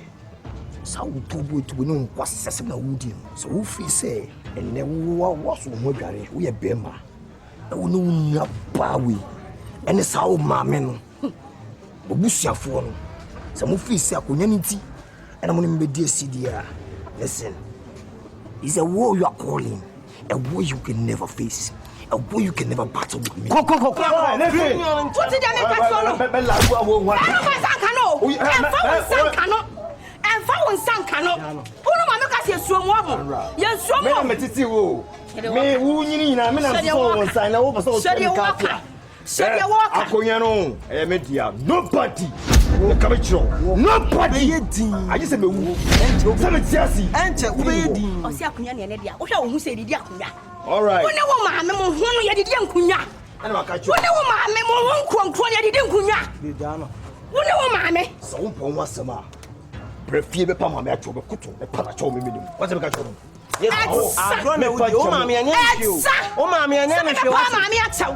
Sa utubu tu no nkwasese na wudi. So wo fi say ene wo so ho dware wo ye bema. Na wo no nya bawe. Ene sa wo maame no. Obusuafo no. Sa mo fi say akonya nti. Ena mo no mbedi asidia. Listen. It's a war you are calling. A war you can never face. A war you can never battle with me. Go. What did I make no? Uno ma meka se suomo amo. Ye suomo. Me metiti wo. Me wu nyini na me na so won sign na wo so ka. Shede waka. Akonya no. Media. Nobody. Come chiro. Nobody. I just say me wu. Say me tiasi. Ente wo be din. O se akonya ne dia. Wo hwa wo hu se didi akonya. All right. Wo ne wo ma me mo hu no ye didi akonya. Ana maka chiro. Wo ne wo ma me mo hu nkronkron ye didi akonya. Be da no. Wo ne wo ma me. So wo pon wasema. Prefie be pa ma me acho be kuto. Be pa na cho me minim. What say me ka cho no? Yes. Agro na wo o ma me anya nhwe. O ma me anya nhwe. O ma me acho.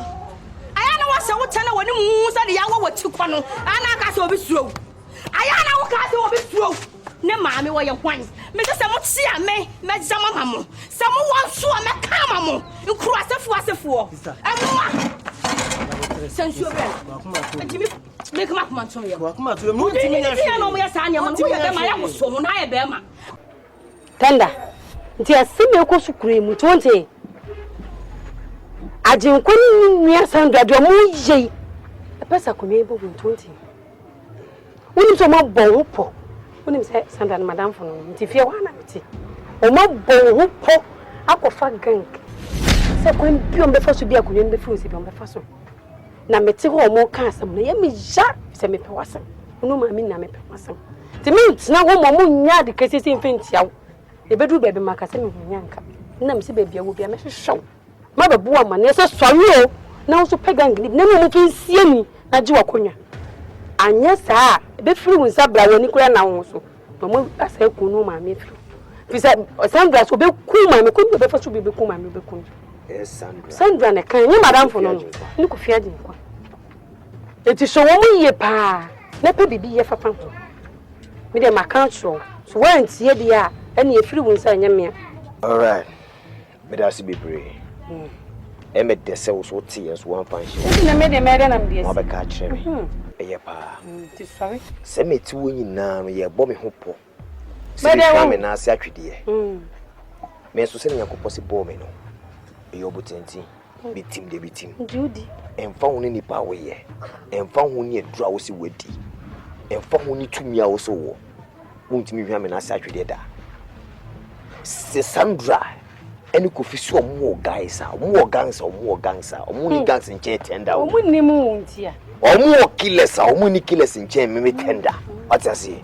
Aya na wasa wo tana woni mu sa de yawo wati kwa no. Ana ka se obi suo. Aya na wo ka se obi suo. Ne ma me wo ye hwan. Me se mo tia me jama mamo. Se mo won so me ka mamo. Nkuru asefo. Emwa. Sensuo be. Ntimi me come up man to me. Come to me. Ntimi na hwe. No mo ya sa anya mo wo ye be ma ya wo so mo na ye be ma. Tanda. Nti asime ko sukure mu tonte. Ajinkoni nia Sandra do mu ye. E pesa ko me bo tonte. Woni so mo bo po. Woni se Sandra na madam fo no. Nti fie wa na meti. O mo bo po akofa gang. Se ko mbiom be faso bia konyen be fi osi be faso. Na meti ho mo ka asem na ye me ja se me pe wasem. no ma mi na me pe masem ti mi ntina wo mo nya de kesisi mfentia wo e bedu bebe makase me hunya nka na me se bebia wo bia me hwehwew ma bebu ama na se sori o na so pagan ni na me fi sie ni na ji wakonya anya saa be firi wonsa bra woni kura na wo so no mo asa ku no ma me firi fi se Sandra so be ku ma me ku be fa so be ku ma me be ku Sandra ne kan ni madam fo no ni ku fia di kwa eti so wo mu ye pa na pe bibi ye fafa ho me dem account so wan tie dia ene e firi wonsa anya me all right me da si bebre me de se wo so tie so wan fan shi na me de me na me de mo be ka kire me ye pa ti sorry se me ti wo nyina no ye bo me ho po se me na ase atwede me so se nyakopo se bo me no e obutenti bitim de bitim Judy emfa ho ni nipa wo ye emfa ho ni edura wo si wadi emfa ho ni tumi a wo so wo wuntimi hwa me na ase atwede da se Sandra eni ko fi so mo guys omo gangsa omo ni gangs nche tenda omo ni mu ntia omo killers omo ni killers nche me tenda what I say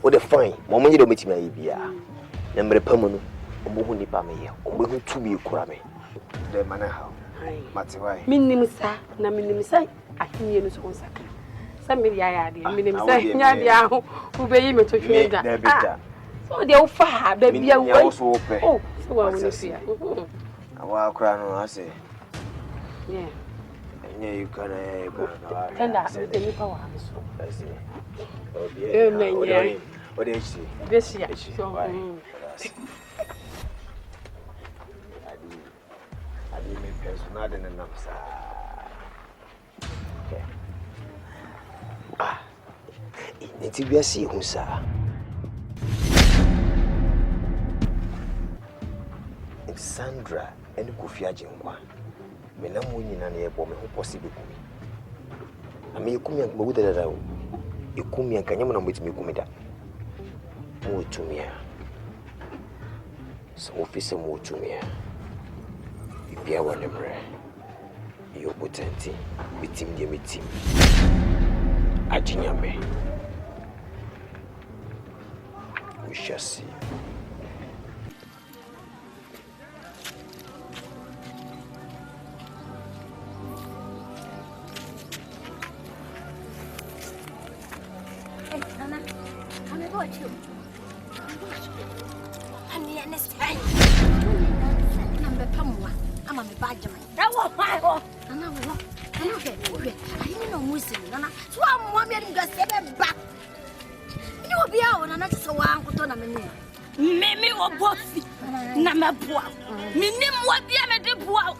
o the fine mo mo nyi do metimi ayi bia na mre pamu no omo hu nipa me ye omo hu tumi kura me the man how matiwai minim sa na minim sa akinye no so nsaka sa me ya de minim sa nya dia ho ubeyi me to twenda so de ufa ha ba bia wo oh so wa woni sia awa kura no ase yeah enye you can tenda the nipa wa so ase menye o de chi besia so adi me personal de nam sa iti biasi husa Sandra eni Kofi Agyenkwa me na mo nyina na yebo me ho possible kumi ame yekumi an gbo dada o yekumi an kanyam na mo timi kumi da mo tumia so office mo tumia bibia wona mre yo potenti bitim de mitim ajinyame we shall see. Mimi wo bofi na meboa minim wo bia me de boa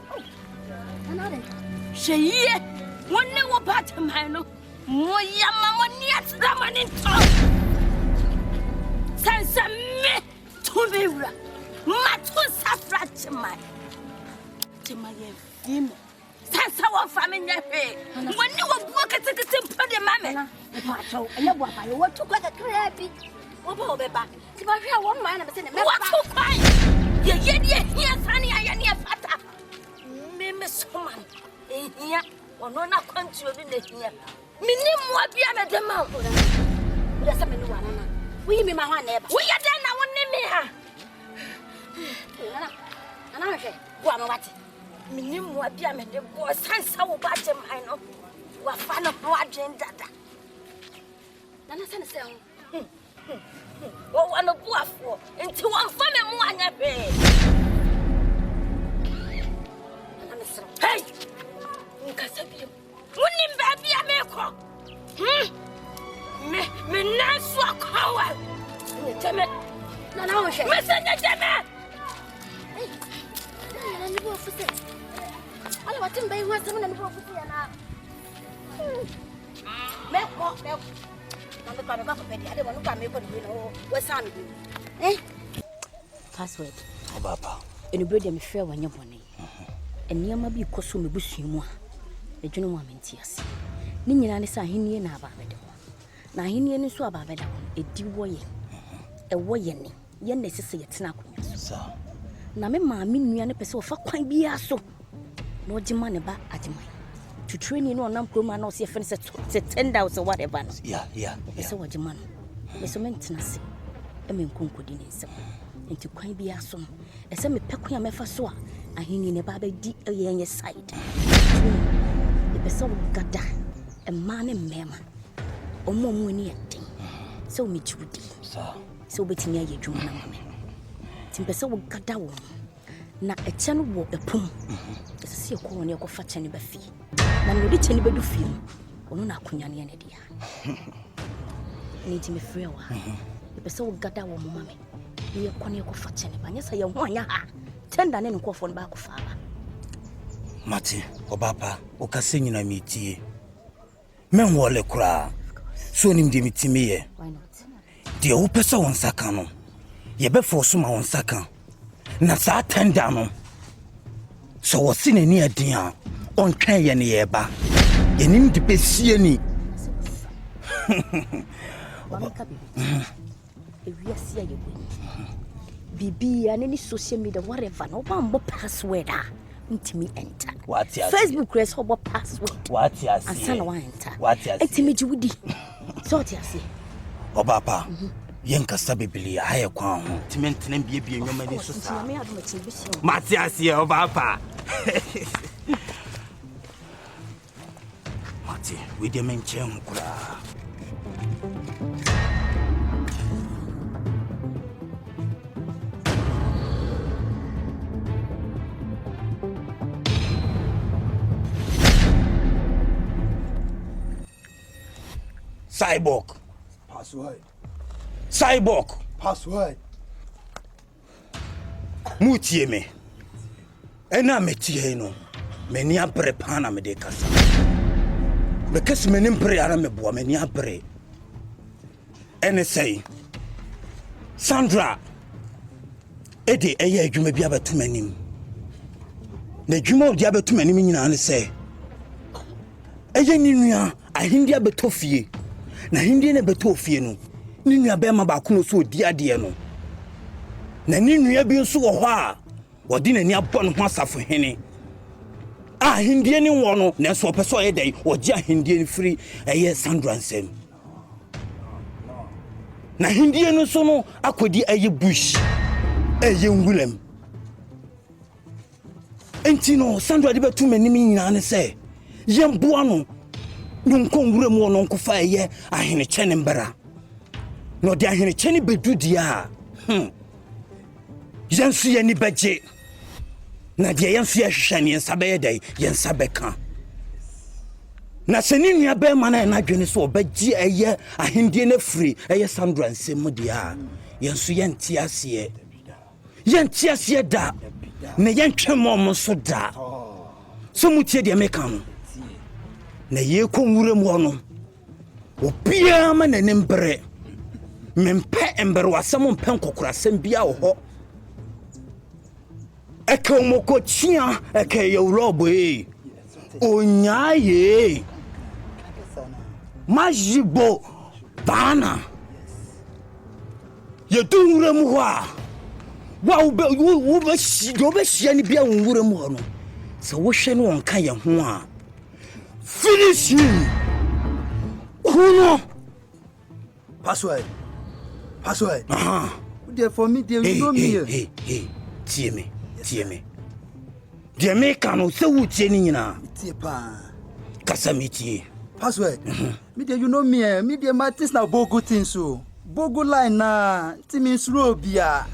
sheye wonne wo batman no mo yama mo ni atra mani to sansa me to be wura ma to safra chima ye fim sansa wo fa me nyafe wonne wo buo ketekete mpade mame pa to anya bo ba wo to kwa kakra bi wo ba obeba ti ba hwe wo man na be se ne me wa to kwai ye hia sani aya ne fata me soma ehia ono na kwantu obi na hia minim mo bia me de ma wo da se me no wana na wi mi ma ho na eba wo ya da na wo ne me ha ana hwe wo ama wate minim mo bia me de bo sansa wo ba je man no wa fa no ho adwen dada na se ne se wo wana buafo enti wamfa me mu anya be hey nkasa bi woni mba bia me ko me nasu akawa teme na wo she me se ne teme hey na ni bo fuse ala watin bai wa sama na ni bo fuse na me ko password baba eno brother me frɛ wanya bɔne eniama bi koso me busua mu a edwene mu amentiase ni nyina ne sa ahenie na aba bɛde ho na ahenie ne so aba bɛda ho edi woye ɛwoye ne ye na sese ye tena akonya so na me maame nua ne pese wo fa kwan bia so na ogima ne ba agiman to training no nam kro ma na o se fen se 10,000 whatever no yeah so what man me so maintenance e me nkonkodi ne nsem enti kwan bi aso no e se me pekwan mefa so a ahini ne ba ba di yenye side e be so gada e ma ne mema omo mu ni eden so me judi so betimi aye dwuma na mama timpe so gada wo na eche no wo epum se ko ne ko fa chene ba fi na no de chene ba du fi ono na akonya ne ne dia ni timi frɛ wa e so gada wo mama me ye ko ne ko fa chene ba nya sa ye ho anya ha tenda ne ko fo ne ba ko fa ba mate obapa o ka se nyina mi tie men wole kura so nim de mi timi ye why not de o pesa won saka no ye be force ma won saka na sa tenda no so wo sine ni adin a on twen ye ne ye ba ye nim de besie ni Wameka bibi. Ewia si aye bibi ani social media whatever no ba password a ntimi enter. What ya? Facebook create obo password. What ya see? Ansana wa enter. What ya see? Etimi jiwudi. So what ya see? Obapa. Yen kasa bibili aye kwa ho. Timentene biebie nwoma ni so sa. Matias ye obapa. Mati, we de menchen kura. Cyborg. Password. Cyborg. Password. Mutie me. Ena metie no. Meni apre pana me de kasa. Because meni mpre ara me boa meni apre. Ene say Sandra ede eye adwuma bi abeto manim. Na adwuma odi abeto manim nyina ne say eye ni nua ahindi abeto fie. Na hindi ne beto fie no ni nua be ma ba kono so odi ade no na ni nua bi nso wo ho a wodi na ni abɔ no ho asafo hene a hindi ni wo no na so pɛ so ye dai oji ahindi ni free eye Sandra nsem na hindi no so no akodi eye bush eye ngulem enti no Sandra de beto manim nyina ne sɛ yemboa no nunkon wure mu no nkofa eye ahene chene mbara no de ahene chene bedudi a yansu ye ni beje na de yansu ye hwehwane yensa be yedai yensa beka na seni nua be ma na dwene so obeji eye ahende na firi eye Sandra nsem de a yansu ye ntiase da na yentwe mom so da so mutie de meka no na ye ko nwure mu no obia ma nanim bre mempe ember wasam mpen kokora sem bia wo ho eke omoko chia eke ye urobo e onyaye majibo bana ye du nwure mu ho a wa wo be shia ni bia nwure mu ho no se wo hwe no wonka ye ho a finish him. Kuno. Password. There for me, there you know me. Hey. Tie me. Dear me can say wo tie ni nyina. Tie pa. Kasa me tie. Password. Me there you know me. Me there matters na bogo thing so. Bogo line na ti me slow bia.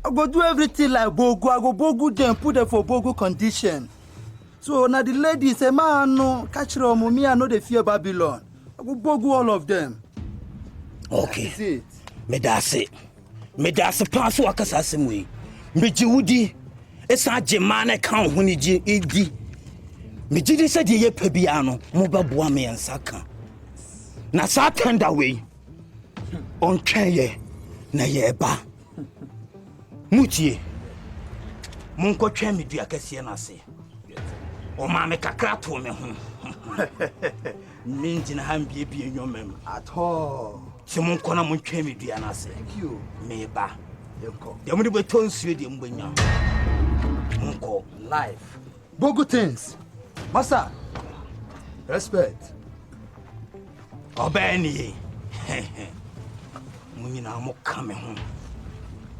I go do everything like bogo. I go bogo them put them for bogo condition. So now the lady say man no catch them me I know they fear Babylon. I go bogo all of them. Okay. Me dase pass wakasa semwe. Me jiwudi esa jemane kan ho ni ji edi. Me jidi se de ye pa bia no mo baboa me nsaka. Na sa tender way. On tweye na ye ba. Mutie. Monko twa me dua kase na se. O ma me kakra to me ho. Minjina hambie bi enwomem at all. Simon kona mon twa me dua na se. Thank you. Me ba. Dem de beton suwe de mbanya. Monko life. Bogo things. Master. Respect. Obeni. Munyina mo kame ho.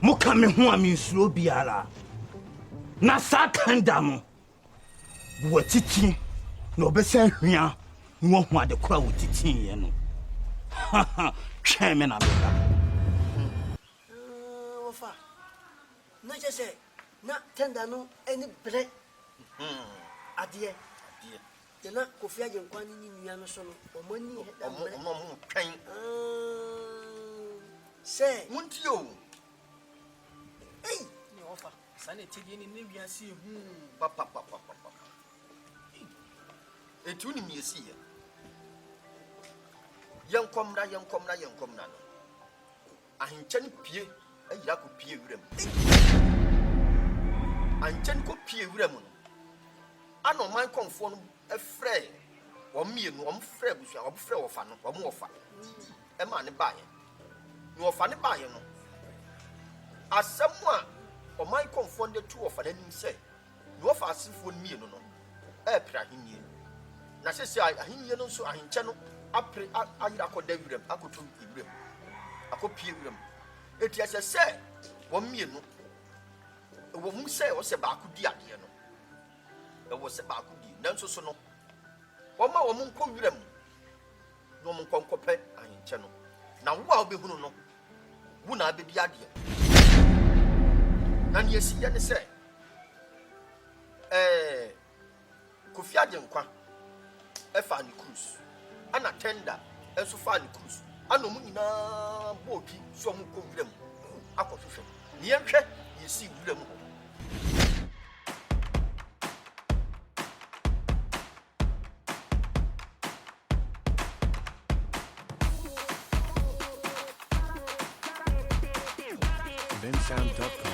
Mo kame ho aminsuro biara. Na sakanda mo. Watiti no obesa hwia no ho ade kora watiti ye no. Tweme na beka. Ofa. Na je say na tenda no eni bre. Adie. Yana Kofi Agyenkwa ni nua no so no omani he da bre. Mo twen. Say munti o. Ei, ni ofa. Sane tigi ni ne wiase hu. Papa. Etu ni miesi ye. Yankomra no. Ahinkyɛ pie ayira ko pie wurem. Ankyɛ ko pie wurem no. Ano man konfo no efrɛ wo mie no frɛ busua wo frɛ wo fa no wo fa. E ma ne baaye. No wo fa ne baaye no. Asɛm a o man konfo de tu wo fa n'anim sɛ. No wo fa asefo mie no no. E pra hinie. Na sɛ ahinie no so ahinkyɛ no apre ayira ko da wurem akoto wurem. Akopie wurem. Eti asɛ sɛ wo mie no. Wo mu sɛ wo sɛ ba ko di ade no. E wo sɛ ba ko di. Nanso so no. Wo ma wo mu nkɔ wurem. No mu nkɔnkɔpɛ ahinkyɛ no. Na wo a obehunu no. Wo na abedi ade. Na ne esi ye ne sɛ Kofi Agyenkwa efa ni cruise. Ana tender enso fa ni cruise. Ana mu nyina bogi so mu kɔ wurem. Akɔhwehwɛ. Ne yɛhwɛ yesi wurem ho. bensound.com.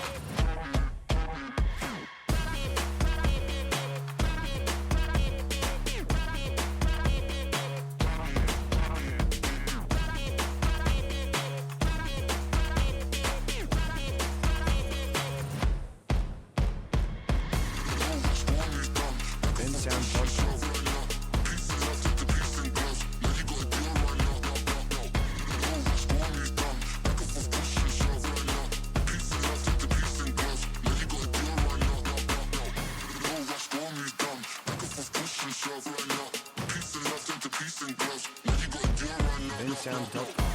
bensound.com.